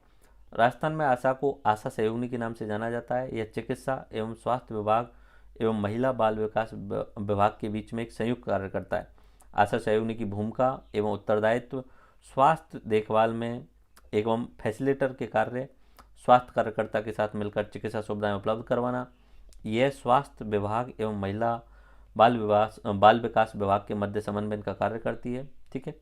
राजस्थान में आशा को आशा सहयोगिनी के नाम से जाना जाता है। यह चिकित्सा एवं स्वास्थ्य विभाग एवं महिला बाल विकास विभाग के बीच में एक संयुक्त कार्य करता है। आशा सहयोगिनी की भूमिका एवं उत्तरदायित्व स्वास्थ्य देखभाल में एवं फैसिलिटेटर के कार्य, स्वास्थ्य कार्यकर्ता के साथ मिलकर चिकित्सा सुविधाएं उपलब्ध करवाना। यह स्वास्थ्य विभाग एवं महिला बाल विकास विभाग के मध्य समन्वय का कार्य करती है। ठीक है,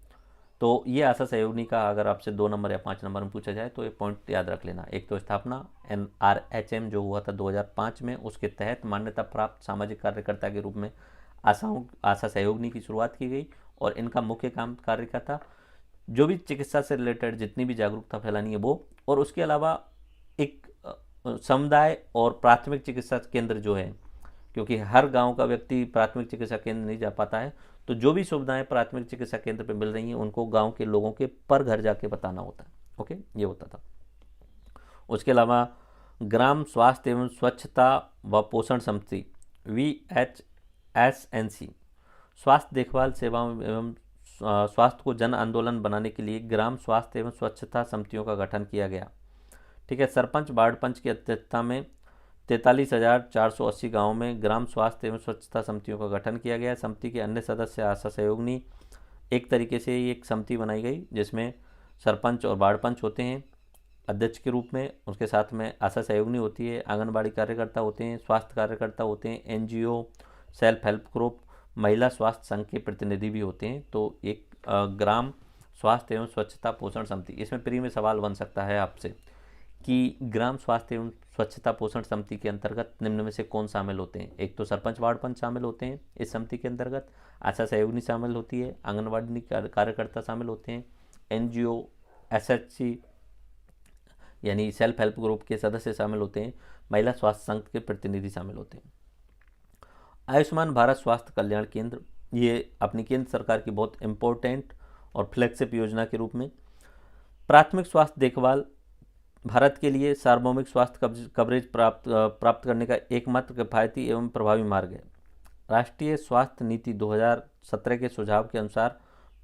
तो ये आशा सहयोगिनी का अगर आपसे 2 नंबर या 5 नंबर में पूछा जाए तो ये पॉइंट याद रख लेना। एक तो स्थापना NRHM जो हुआ था 2005 में, उसके तहत मान्यता प्राप्त सामाजिक कार्यकर्ता के रूप में आशा सहयोगिनी की शुरुआत की गई और इनका मुख्य काम कार्य का था जो भी चिकित्सा से रिलेटेड जितनी भी जागरूकता फैलानी है वो, और उसके अलावा एक समुदाय और प्राथमिक चिकित्सा केंद्र जो है, क्योंकि हर गांव का व्यक्ति प्राथमिक चिकित्सा केंद्र नहीं जा पाता है, तो जो भी सुविधाएं प्राथमिक चिकित्सा केंद्र पे मिल रही हैं उनको गांव के लोगों के पर घर जाके बताना होता है। ओके, ये होता था। उसके अलावा ग्राम स्वास्थ्य एवं स्वच्छता व पोषण समिति VHSNC स्वास्थ्य देखभाल सेवाओं एवं स्वास्थ्य को जन आंदोलन बनाने के लिए ग्राम स्वास्थ्य एवं स्वच्छता समितियों का गठन किया गया। ठीक है, सरपंच वार्ड पंच की अध्यक्षता में 43,480 गाँवों में ग्राम स्वास्थ्य एवं स्वच्छता समितियों का गठन किया गया। समिति के अन्य सदस्य आशा सहयोगिनी, एक तरीके से एक समिति बनाई गई जिसमें सरपंच और वार्ड पंच होते हैं अध्यक्ष के रूप में, उसके साथ में आशा सहयोगिनी होती है, आंगनबाड़ी कार्यकर्ता होते हैं, स्वास्थ्य कार्यकर्ता होते हैं, NGO, सेल्फ हेल्प ग्रुप, महिला स्वास्थ्य संघ के प्रतिनिधि भी होते हैं। तो एक ग्राम स्वास्थ्य एवं स्वच्छता पोषण समिति, इसमें प्री में सवाल बन सकता है आपसे कि ग्राम स्वास्थ्य एवं स्वच्छता पोषण समिति के अंतर्गत निम्न में से कौन शामिल होते हैं। एक तो सरपंच वार्ड पंच शामिल होते हैं इस समिति के अंतर्गत, आशा सहयोगिनी शामिल होती है, आंगनबाड़ी कार्यकर्ता शामिल होते हैं, NGO, SHC यानी सेल्फ हेल्प ग्रुप के सदस्य शामिल होते हैं, महिला स्वास्थ्य संघ के प्रतिनिधि शामिल होते हैं। आयुष्मान भारत स्वास्थ्य कल्याण केंद्र, ये अपनी केंद्र सरकार की बहुत इंपॉर्टेंट और फ्लैगशिप योजना के रूप में प्राथमिक स्वास्थ्य देखभाल भारत के लिए सार्वभौमिक स्वास्थ्य कवरेज प्राप्त करने का एकमात्र किफायती एवं प्रभावी मार्ग है। राष्ट्रीय स्वास्थ्य नीति 2017 के सुझाव के अनुसार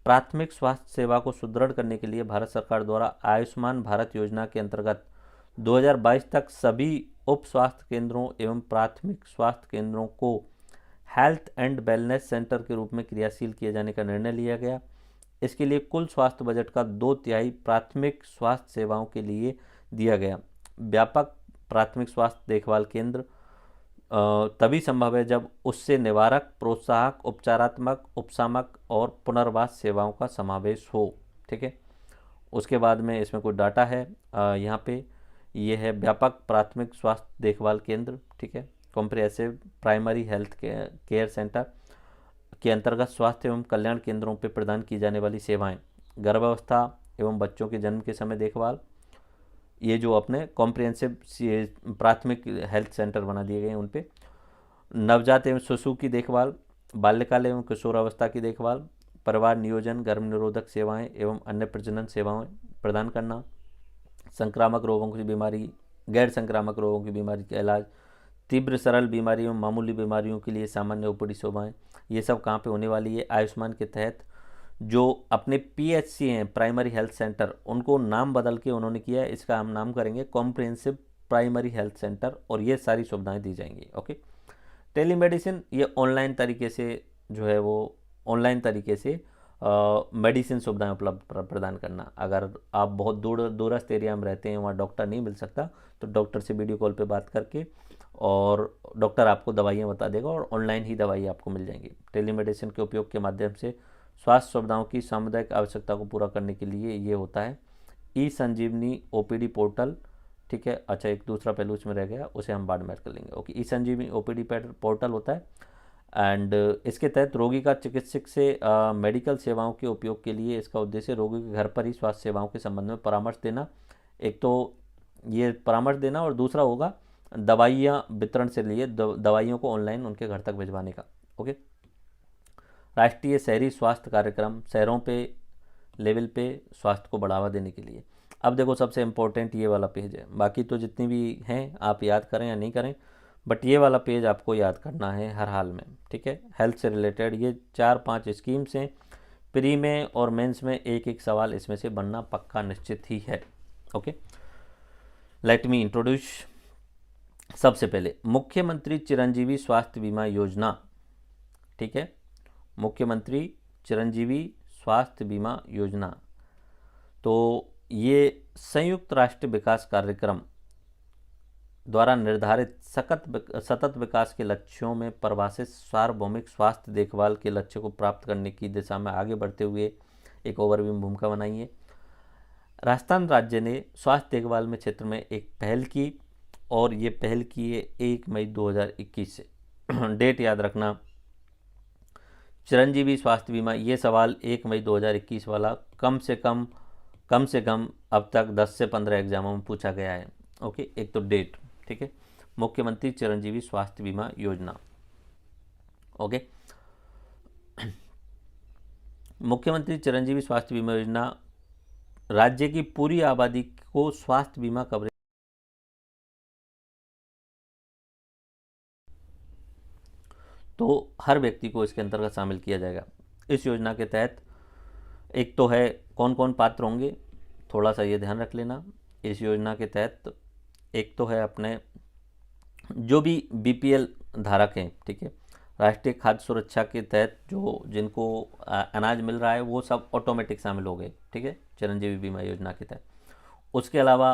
प्राथमिक स्वास्थ्य सेवा को सुदृढ़ करने के लिए भारत सरकार द्वारा आयुष्मान भारत योजना के अंतर्गत 2022 तक सभी उप स्वास्थ्य केंद्रों एवं प्राथमिक स्वास्थ्य केंद्रों को हेल्थ एंड वेलनेस सेंटर के रूप में क्रियाशील किए जाने का निर्णय लिया गया। इसके लिए कुल स्वास्थ्य बजट का 2/3 प्राथमिक स्वास्थ्य सेवाओं के लिए दिया गया। व्यापक प्राथमिक स्वास्थ्य देखभाल केंद्र तभी संभव है जब उससे निवारक, प्रोत्साहक, उपचारात्मक, उपशामक और पुनर्वास सेवाओं का समावेश हो। ठीक है, उसके बाद में इसमें कोई डाटा है यहाँ पे, ये है व्यापक प्राथमिक स्वास्थ्य देखभाल केंद्र। ठीक है, comprehensive primary health care centre के अंतर्गत स्वास्थ्य एवं कल्याण केंद्रों पर प्रदान की जाने वाली सेवाएं, गर्भावस्था एवं बच्चों के जन्म के समय देखभाल, ये जो अपने कॉम्प्रिहेंसिव प्राथमिक हेल्थ सेंटर बना दिए गए हैं उन पे, नवजात एवं शिशु की देखभाल, बाल्यकाल एवं किशोरावस्था की देखभाल, परिवार नियोजन, गर्भ निरोधक सेवाएं एवं अन्य प्रजनन सेवाएं प्रदान करना, संक्रामक रोगों की बीमारी, गैर संक्रामक रोगों की बीमारी का इलाज, तीव्र सरल बीमारी एवं मामूली बीमारियों के लिए सामान्य ओपीडी सेवाएं, ये सब कहाँ पे होने वाली है? आयुष्मान के तहत जो अपने PHC हैं, प्राइमरी हेल्थ सेंटर, उनको नाम बदल के उन्होंने किया है, इसका हम नाम करेंगे कॉम्प्रिहेंसिव प्राइमरी हेल्थ सेंटर, और ये सारी सुविधाएं दी जाएंगी। ओके, टेलीमेडिसिन, ये ऑनलाइन तरीके से जो है वो ऑनलाइन तरीके से मेडिसिन सुविधाएं उपलब्ध प्रदान करना। अगर आप बहुत दूरस्थ एरिया में रहते हैं, वहाँ डॉक्टर नहीं मिल सकता, तो डॉक्टर से वीडियो कॉल पे बात करके और डॉक्टर आपको दवाइयाँ बता देगा और ऑनलाइन ही दवाई आपको मिल जाएंगी। टेलीमेडिसिन के उपयोग के माध्यम से स्वास्थ्य सुविधाओं की सामुदायिक आवश्यकता को पूरा करने के लिए ये होता है। ई-संजीवनी OPD पोर्टल, ठीक है, अच्छा एक दूसरा पहलू इसमें रह गया, उसे हम बाद में कर लेंगे। ओके, ई-संजीवनी OPD पोर्टल होता है एंड इसके तहत रोगी का चिकित्सक से मेडिकल सेवाओं के उपयोग के लिए इसका उद्देश्य रोगी के घर पर ही स्वास्थ्य सेवाओं के संबंध में परामर्श देना, एक तो ये परामर्श देना, और दूसरा होगा दवाइयाँ वितरण से लिए दवाइयों को ऑनलाइन उनके घर तक भिजवाने का। ओके, राष्ट्रीय शहरी स्वास्थ्य कार्यक्रम, शहरों पे लेवल पे स्वास्थ्य को बढ़ावा देने के लिए। अब देखो सबसे इम्पोर्टेंट ये वाला पेज है, बाकी तो जितनी भी हैं आप याद करें या नहीं करें, बट ये वाला पेज आपको याद करना है हर हाल में। ठीक है, हेल्थ से रिलेटेड ये 4-5 स्कीम्स हैं, प्री में और मेंस में एक एक सवाल इसमें से बनना पक्का निश्चित ही है। ओके, लेट मी इंट्रोड्यूस सबसे पहले मुख्यमंत्री चिरंजीवी स्वास्थ्य बीमा योजना, ठीक है, मुख्यमंत्री चिरंजीवी स्वास्थ्य बीमा योजना। तो ये संयुक्त राष्ट्र विकास कार्यक्रम द्वारा निर्धारित सतत विकास के लक्ष्यों में परिभाषित सार्वभौमिक स्वास्थ्य देखभाल के लक्ष्य को प्राप्त करने की दिशा में आगे बढ़ते हुए एक ओवरव्यू में भूमिका बनाई है। राजस्थान राज्य ने स्वास्थ्य देखभाल में क्षेत्र में एक पहल की, और ये पहल की है 1 मई 2021 से। डेट याद रखना, चिरंजीवी स्वास्थ्य बीमा, ये सवाल 1 मई 2021 वाला कम से कम अब तक 10 से 15 एग्जामों में पूछा गया है। ओके, एक तो डेट, ठीक है, मुख्यमंत्री चिरंजीवी स्वास्थ्य बीमा योजना। ओके, मुख्यमंत्री चिरंजीवी स्वास्थ्य बीमा योजना राज्य की पूरी आबादी को स्वास्थ्य बीमा कवरेज, तो हर व्यक्ति को इसके अंतर्गत शामिल किया जाएगा। इस योजना के तहत एक तो है कौन कौन पात्र होंगे, थोड़ा सा ये ध्यान रख लेना। इस योजना के तहत एक तो है अपने जो भी बीपीएल धारक हैं, ठीक है, राष्ट्रीय खाद्य सुरक्षा के तहत जो जिनको अनाज मिल रहा है वो सब ऑटोमेटिक शामिल हो गए, ठीक है, चिरंजीवी बीमा योजना के तहत। उसके अलावा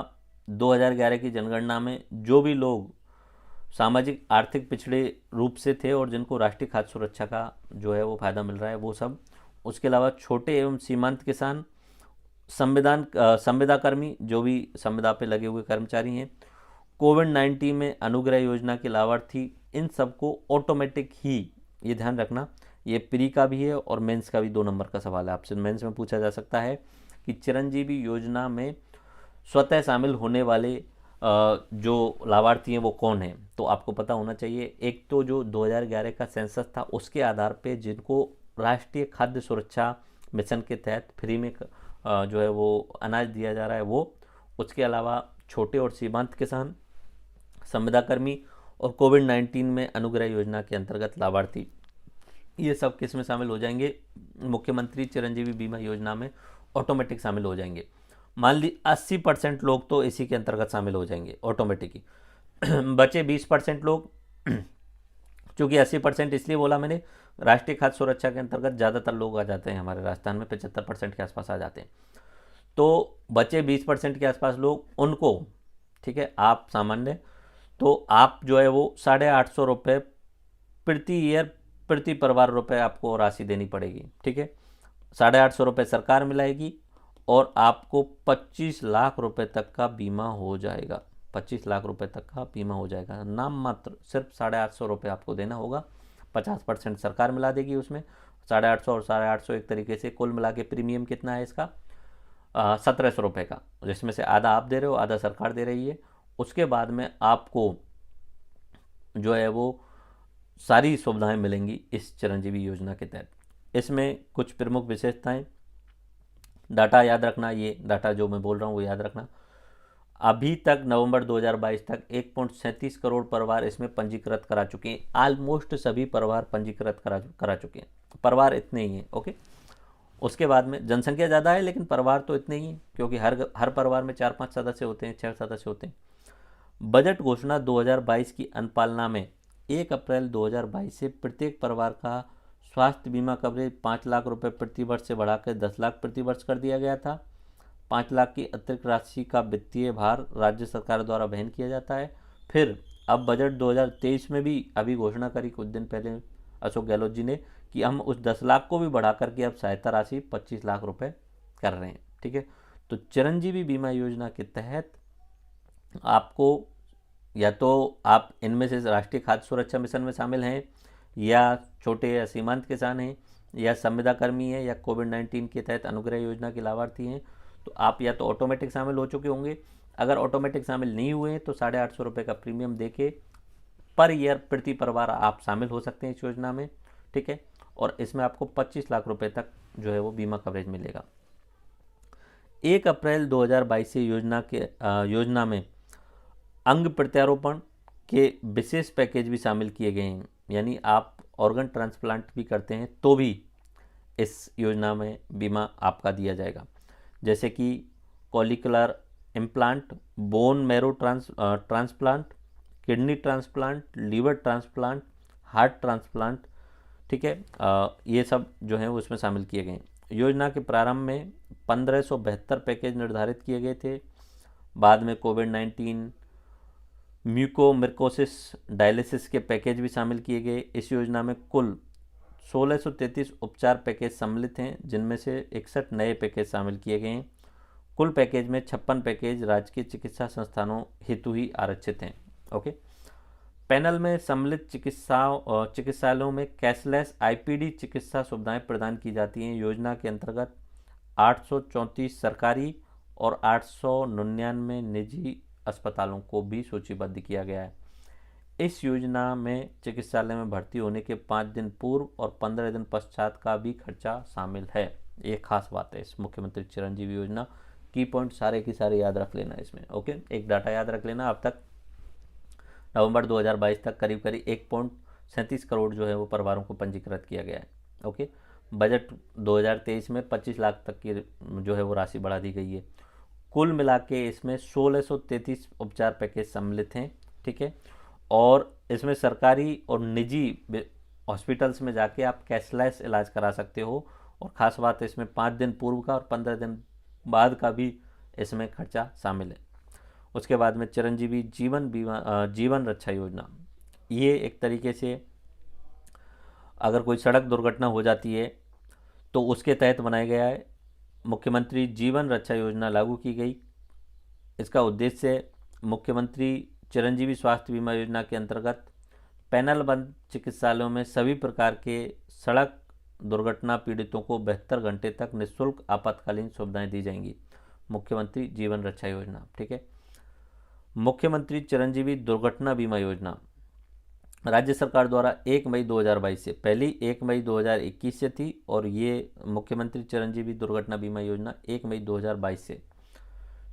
2011 की जनगणना में जो भी लोग सामाजिक आर्थिक पिछड़े रूप से थे और जिनको राष्ट्रीय खाद्य सुरक्षा का जो है वो फ़ायदा मिल रहा है वो सब। उसके अलावा छोटे एवं सीमांत किसान, संविदा कर्मी, जो भी संविदा पे लगे हुए कर्मचारी हैं, कोविड-19 में अनुग्रह योजना के लाभार्थी, इन सबको ऑटोमेटिक ही, ये ध्यान रखना, ये प्री का भी है और मेंस का भी 2 नंबर का सवाल है, आपसे मेंस में पूछा जा सकता है कि चिरंजीवी योजना में स्वतः शामिल होने वाले जो लाभार्थी हैं वो कौन हैं, तो आपको पता होना चाहिए। एक तो जो 2011 का सेंसस था उसके आधार पे जिनको राष्ट्रीय खाद्य सुरक्षा मिशन के तहत फ्री में जो है वो अनाज दिया जा रहा है वो। उसके अलावा छोटे और सीमांत किसान, संविदा कर्मी और कोविड-19 में अनुग्रह योजना के अंतर्गत लाभार्थी, ये सब किस में शामिल हो जाएंगे, मुख्यमंत्री चिरंजीवी बीमा योजना में ऑटोमेटिक शामिल हो जाएंगे। मान ली 80% लोग तो इसी के अंतर्गत शामिल हो जाएंगे ऑटोमेटिक ही। बचे 20% लोग, चूँकि 80% इसलिए बोला मैंने, राष्ट्रीय खाद्य सुरक्षा के अंतर्गत ज़्यादातर लोग आ जाते हैं हमारे राजस्थान में, 75% के आसपास आ जाते हैं। तो बचे 20% के आसपास लोग, उनको, ठीक है, आप सामान्य, तो आप जो है वो 850 रुपये प्रति ईयर, प्रति परिवार रुपये आपको राशि देनी पड़ेगी, ठीक है। 850 रुपये सरकार मिलाएगी और आपको 25 लाख रुपए तक का बीमा हो जाएगा। 25 लाख रुपए तक का बीमा हो जाएगा। नाम मात्र सिर्फ 850 रुपये आपको देना होगा, 50% सरकार मिला देगी उसमें। 850 और 850 एक तरीके से कुल मिला के प्रीमियम कितना है इसका, 1700 रुपये का, जिसमें से आधा आप दे रहे हो, आधा सरकार दे रही है। उसके बाद में आपको जो है वो सारी सुविधाएं मिलेंगी इस चिरंजीवी योजना के तहत। इसमें कुछ प्रमुख विशेषताएं, डाटा याद रखना, ये डाटा जो मैं बोल रहा हूँ वो याद रखना। अभी तक नवंबर 2022 तक 1.37 करोड़ परिवार इसमें पंजीकृत करा चुके हैं। ऑलमोस्ट सभी परिवार पंजीकृत करा चुके हैं। परिवार इतने ही हैं, ओके। उसके बाद में जनसंख्या ज़्यादा है लेकिन परिवार तो इतने ही हैं, क्योंकि हर परिवार में 4-5 सदस्य होते हैं, 6 सदस्य होते हैं। बजट घोषणा 2022 की अनुपालना में 1 अप्रैल 2022 से प्रत्येक परिवार का स्वास्थ्य बीमा कवरेज 5 लाख रुपए प्रति वर्ष से बढ़ाकर 10 लाख प्रति वर्ष कर दिया गया था। 5 लाख की अतिरिक्त राशि का वित्तीय भार राज्य सरकार द्वारा वहन किया जाता है। फिर अब बजट 2023 में भी अभी घोषणा करी कुछ दिन पहले अशोक गहलोत जी ने कि हम उस 10 लाख को भी बढ़ा करके अब सहायता राशि 25 लाख रुपए कर रहे हैं, ठीक है। तो चिरंजीवी बीमा योजना के तहत आपको या तो आप इनमें से राष्ट्रीय खाद्य सुरक्षा मिशन में शामिल हैं, या छोटे या सीमांत किसान हैं, या संविदा कर्मी हैं, या कोविड-19 के तहत अनुग्रह योजना के लाभार्थी हैं, तो आप या तो ऑटोमेटिक शामिल हो चुके होंगे। अगर ऑटोमेटिक शामिल नहीं हुए तो 850 रुपये का प्रीमियम देके पर ईयर प्रति परिवार आप शामिल हो सकते हैं इस योजना में, ठीक है। और इसमें आपको 25 लाख रुपए तक जो है वो बीमा कवरेज मिलेगा। 1 अप्रैल 2022 से योजना में अंग प्रत्यारोपण के विशेष पैकेज भी शामिल किए गए हैं। यानी आप ऑर्गन ट्रांसप्लांट भी करते हैं तो भी इस योजना में बीमा आपका दिया जाएगा, जैसे कि cochlear implant, bone marrow transplant, kidney transplant, liver transplant, heart transplant, ठीक है, ये सब जो है वो इसमें शामिल किए गए हैं। योजना के प्रारंभ में 1572 पैकेज निर्धारित किए गए थे। बाद में कोविड-19 म्यूकोमिर्कोसिस डायलिसिस के पैकेज भी शामिल किए गए। इस योजना में कुल 1633 उपचार पैकेज सम्मिलित हैं, जिनमें से 61 नए पैकेज शामिल किए गए हैं। कुल पैकेज में 56 पैकेज राजकीय चिकित्सा संस्थानों हेतु ही आरक्षित हैं। ओके, पैनल में सम्मिलित चिकित्सालयों में कैशलेस आईपीडी चिकित्सा सुविधाएं प्रदान की जाती हैं। योजना के अंतर्गत 834 सरकारी और 899 निजी अस्पतालों को भी सूचीबद्ध किया गया है। इस योजना में चिकित्सालय में भर्ती होने के 5 दिन पूर्व और 15 दिन पश्चात का भी खर्चा शामिल है। ये खास बात है इस मुख्यमंत्री चिरंजीवी योजना। की पॉइंट सारे के सारे याद रख लेना इसमें। ओके, एक डाटा याद रख लेना। अब तक नवंबर 2022 तक करीब करीब 1.37 करोड़ जो है वो परिवारों को पंजीकृत किया गया है। ओके, बजट 2023 में 25 लाख तक की जो है वो राशि बढ़ा दी गई है। कुल मिला के इसमें 1633 उपचार पैकेज सम्मिलित हैं, ठीक है, और इसमें सरकारी और निजी हॉस्पिटल्स में जाके आप कैशलेस इलाज करा सकते हो। और ख़ास बात है इसमें 5 दिन पूर्व का और 15 दिन बाद का भी इसमें खर्चा शामिल है। उसके बाद में चिरंजीवी जीवन रक्षा योजना, ये एक तरीके से अगर कोई सड़क दुर्घटना हो जाती है तो उसके तहत बनाया गया है। मुख्यमंत्री जीवन रक्षा योजना लागू की गई। इसका उद्देश्य मुख्यमंत्री चिरंजीवी स्वास्थ्य बीमा योजना के अंतर्गत पैनल बंद चिकित्सालयों में सभी प्रकार के सड़क दुर्घटना पीड़ितों को 72 घंटे तक निःशुल्क आपातकालीन सुविधाएं दी जाएंगी। मुख्यमंत्री जीवन रक्षा योजना, ठीक है। मुख्यमंत्री चिरंजीवी दुर्घटना बीमा योजना राज्य सरकार द्वारा 1 मई 2022 से, पहली 1 मई 2021 से थी और ये मुख्यमंत्री चिरंजीवी दुर्घटना बीमा योजना 1 मई 2022 से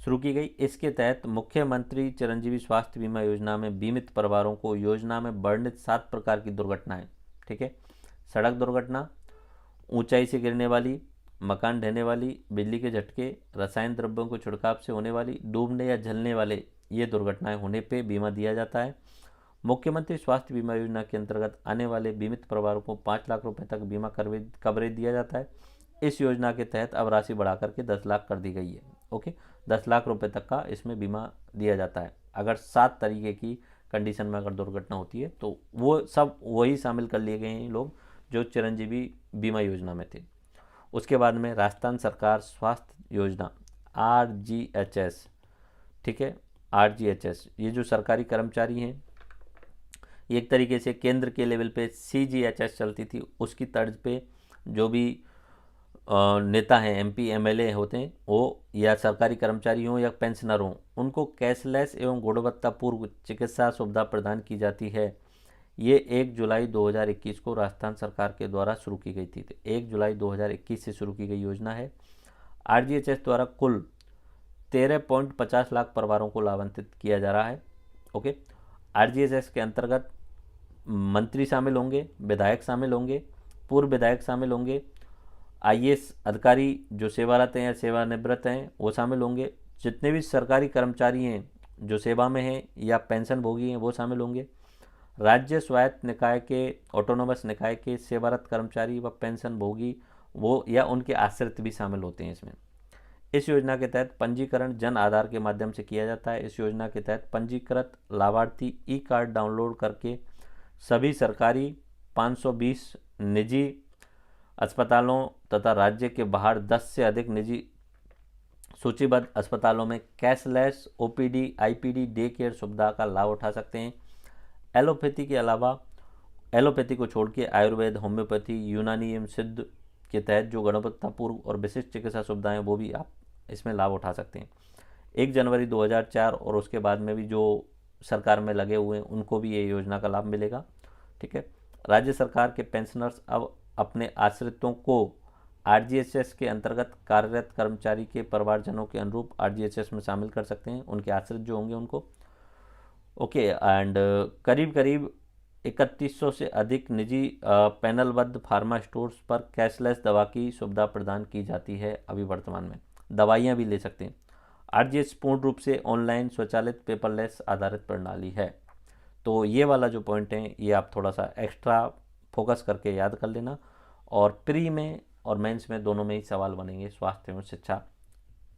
शुरू की गई। इसके तहत मुख्यमंत्री चिरंजीवी स्वास्थ्य बीमा योजना में बीमित परिवारों को योजना में वर्णित 7 प्रकार की दुर्घटनाएं, ठीक है, सड़क दुर्घटना, ऊंचाई से गिरने वाली, मकान ढहने वाली, बिजली के झटके, रसायन द्रव्यों को छिड़काव से होने वाली, डूबने या जलने वाले ये दुर्घटनाएं होने पे बीमा दिया जाता है। मुख्यमंत्री स्वास्थ्य बीमा योजना के अंतर्गत आने वाले बीमित परिवारों को 5 लाख रुपए तक बीमा कवरेज दिया जाता है। इस योजना के तहत अब राशि बढ़ा करके 10 लाख कर दी गई है। ओके, 10 लाख रुपए तक का इसमें बीमा दिया जाता है। अगर 7 तरीके की कंडीशन में अगर दुर्घटना होती है तो वो सब वही शामिल कर लिए गए हैं लोग जो चिरंजीवी बीमा योजना में थे। उसके बाद में राजस्थान सरकार स्वास्थ्य योजना RGHS, ठीक है, RGHS, ये जो सरकारी कर्मचारी हैं, एक तरीके से केंद्र के लेवल पे CGHS चलती थी, उसकी तर्ज पे जो भी नेता हैं, MP MLA होते हैं वो, या सरकारी कर्मचारी हों या पेंशनर हों, उनको कैशलेस एवं गुणवत्तापूर्ण चिकित्सा सुविधा प्रदान की जाती है। ये 1 जुलाई 2021 को राजस्थान सरकार के द्वारा शुरू की गई थी। 1 जुलाई 2021 से शुरू की गई योजना है। RGHS द्वारा कुल 13.50 लाख परिवारों को लाभान्वित किया जा रहा है। ओके, RGHS के अंतर्गत मंत्री शामिल होंगे, विधायक शामिल होंगे, पूर्व विधायक शामिल होंगे, IAS अधिकारी जो सेवारत हैं या सेवानिवृत्त हैं वो शामिल होंगे, जितने भी सरकारी कर्मचारी हैं जो सेवा में हैं या पेंशन भोगी हैं वो शामिल होंगे, राज्य स्वायत्त निकाय के, ऑटोनोमस निकाय के सेवारत कर्मचारी व पेंशन भोगी वो या उनके आश्रित भी शामिल होते हैं इसमें। इस योजना के तहत पंजीकरण जन आधार के माध्यम से किया जाता है। इस योजना के तहत पंजीकृत लाभार्थी ई-कार्ड डाउनलोड करके सभी सरकारी 520 निजी अस्पतालों तथा राज्य के बाहर 10 से अधिक निजी सूचीबद्ध अस्पतालों में cashless OPD IPD day care सुविधा का लाभ उठा सकते हैं। एलोपैथी के अलावा, एलोपैथी को छोड़ के आयुर्वेद, होम्योपैथी, यूनानी एवं सिद्ध के तहत जो गुणवत्तापूर्ण और विशिष्ट चिकित्सा सुविधाएं वो भी आप इसमें लाभ उठा सकते हैं। 1 जनवरी 2004 और उसके बाद में भी जो सरकार में लगे हुए हैं उनको भी ये योजना का लाभ मिलेगा, ठीक है। राज्य सरकार के पेंशनर्स अब अपने आश्रितों को RGHS के अंतर्गत कार्यरत कर्मचारी के परिवारजनों के अनुरूप RGHS में शामिल कर सकते हैं, उनके आश्रित जो होंगे उनको। ओके, एंड करीब करीब 3100 से अधिक निजी पैनलबद्ध फार्मा स्टोर्स पर कैशलेस दवा की सुविधा प्रदान की जाती है। अभी वर्तमान में दवाइयाँ भी ले सकते हैं। RGHS पूर्ण रूप से ऑनलाइन स्वचालित पेपरलेस आधारित प्रणाली है। तो ये वाला जो पॉइंट है ये आप थोड़ा सा एक्स्ट्रा फोकस करके याद कर लेना। और प्री में और मेंस में दोनों में ही सवाल बनेंगे स्वास्थ्य एवं शिक्षा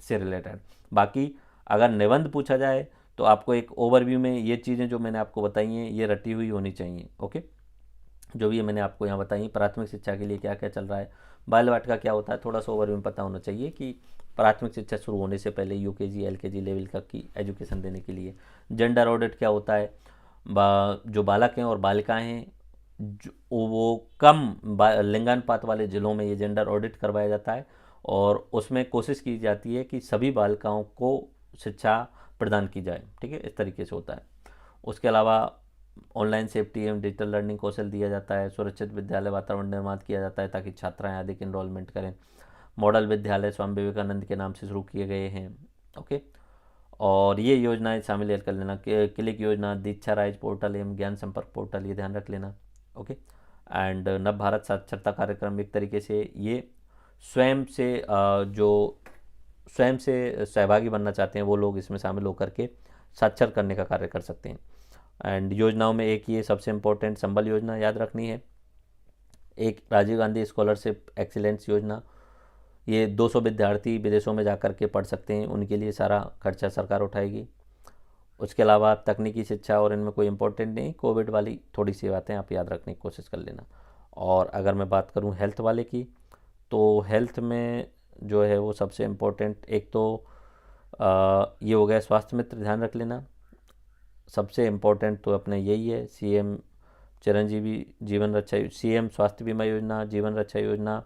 से रिलेटेड। बाकी अगर निबंध पूछा जाए तो आपको एक ओवरव्यू में ये चीज़ें जो मैंने आपको बताई हैं ये रटी हुई होनी चाहिए। ओके, जो भी मैंने आपको यहाँ बताई, प्राथमिक शिक्षा के लिए क्या क्या चल रहा है, बाल वाटिका क्या होता है, थोड़ा सा ओवरव्यू में पता होना चाहिए कि प्राथमिक शिक्षा शुरू होने से पहले यूकेजी एलकेजी लेवल का की एजुकेशन देने के लिए। जेंडर ऑडिट क्या होता है, जो बालक हैं और बालिकाएं हैं वो कम लिंगानुपात वाले ज़िलों में ये जेंडर ऑडिट करवाया जाता है और उसमें कोशिश की जाती है कि सभी बालिकाओं को शिक्षा प्रदान की जाए। ठीक है, इस तरीके से होता है। उसके अलावा ऑनलाइन सेफ्टी एवं डिजिटल लर्निंग कौशल दिया जाता है। सुरक्षित विद्यालय वातावरण निर्माण किया जाता है ताकि छात्राएं अधिक इनरोलमेंट करें। मॉडल विद्यालय स्वामी विवेकानंद के नाम से शुरू किए गए हैं। ओके, और ये योजनाएं शामिल कर लेना, क्लिक योजना, दीक्षा राइज पोर्टल एवं ज्ञान संपर्क पोर्टल, ये ध्यान रख लेना। ओके, एंड नव भारत साक्षरता कार्यक्रम एक तरीके से ये स्वयं से सहभागी बनना चाहते हैं वो लोग इसमें शामिल होकर के साक्षर करने का कार्य कर सकते हैं। एंड योजनाओं में एक ये सबसे इम्पोर्टेंट संबल योजना याद रखनी है, एक राजीव गांधी स्कॉलरशिप एक्सीलेंस योजना, ये 200 विद्यार्थी विदेशों में जाकर के पढ़ सकते हैं, उनके लिए सारा खर्चा सरकार उठाएगी। उसके अलावा तकनीकी शिक्षा और इनमें कोई इंपॉर्टेंट नहीं, कोविड वाली थोड़ी सी बातें आप याद रखने की कोशिश कर लेना। और अगर मैं बात करूं हेल्थ वाले की, तो हेल्थ में जो है वो सबसे इम्पोर्टेंट एक तो ये हो गया स्वास्थ्य मित्र, ध्यान रख लेना। सबसे इम्पोर्टेंट तो अपने यही है सीएम चिरंजीवी जीवन रक्षा, सीएम स्वास्थ्य बीमा योजना, जीवन रक्षा योजना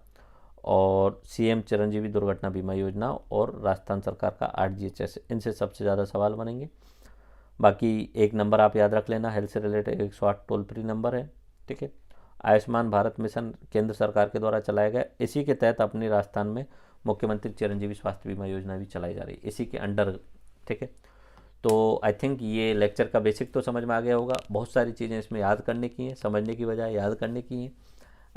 और सीएम चिरंजीवी दुर्घटना बीमा योजना और राजस्थान सरकार का RGHS, इनसे सबसे ज़्यादा सवाल बनेंगे। बाकी एक नंबर आप याद रख लेना, हेल्थ से रिलेटेड 108 टोल फ्री नंबर है। ठीक है, आयुष्मान भारत मिशन केंद्र सरकार के द्वारा चलाया गया, इसी के तहत अपने राजस्थान में मुख्यमंत्री चिरंजीवी स्वास्थ्य बीमा योजना भी चलाई जा रही है इसी के अंडर। ठीक है, तो आई थिंक ये लेक्चर का बेसिक तो समझ में आ गया होगा। बहुत सारी चीज़ें इसमें याद करने की हैं, समझने की बजाय याद करने की हैं।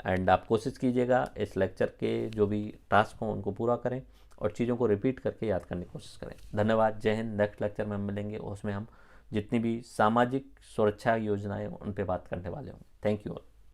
एंड आप कोशिश कीजिएगा इस लेक्चर के जो भी टास्क हों उनको पूरा करें और चीज़ों को रिपीट करके याद करने की कोशिश करें। धन्यवाद, जय हिंद। नेक्स्ट लेक्चर में हम मिलेंगे, उसमें हम जितनी भी सामाजिक सुरक्षा योजनाएं उन पर बात करने वाले होंगे। Thank you all.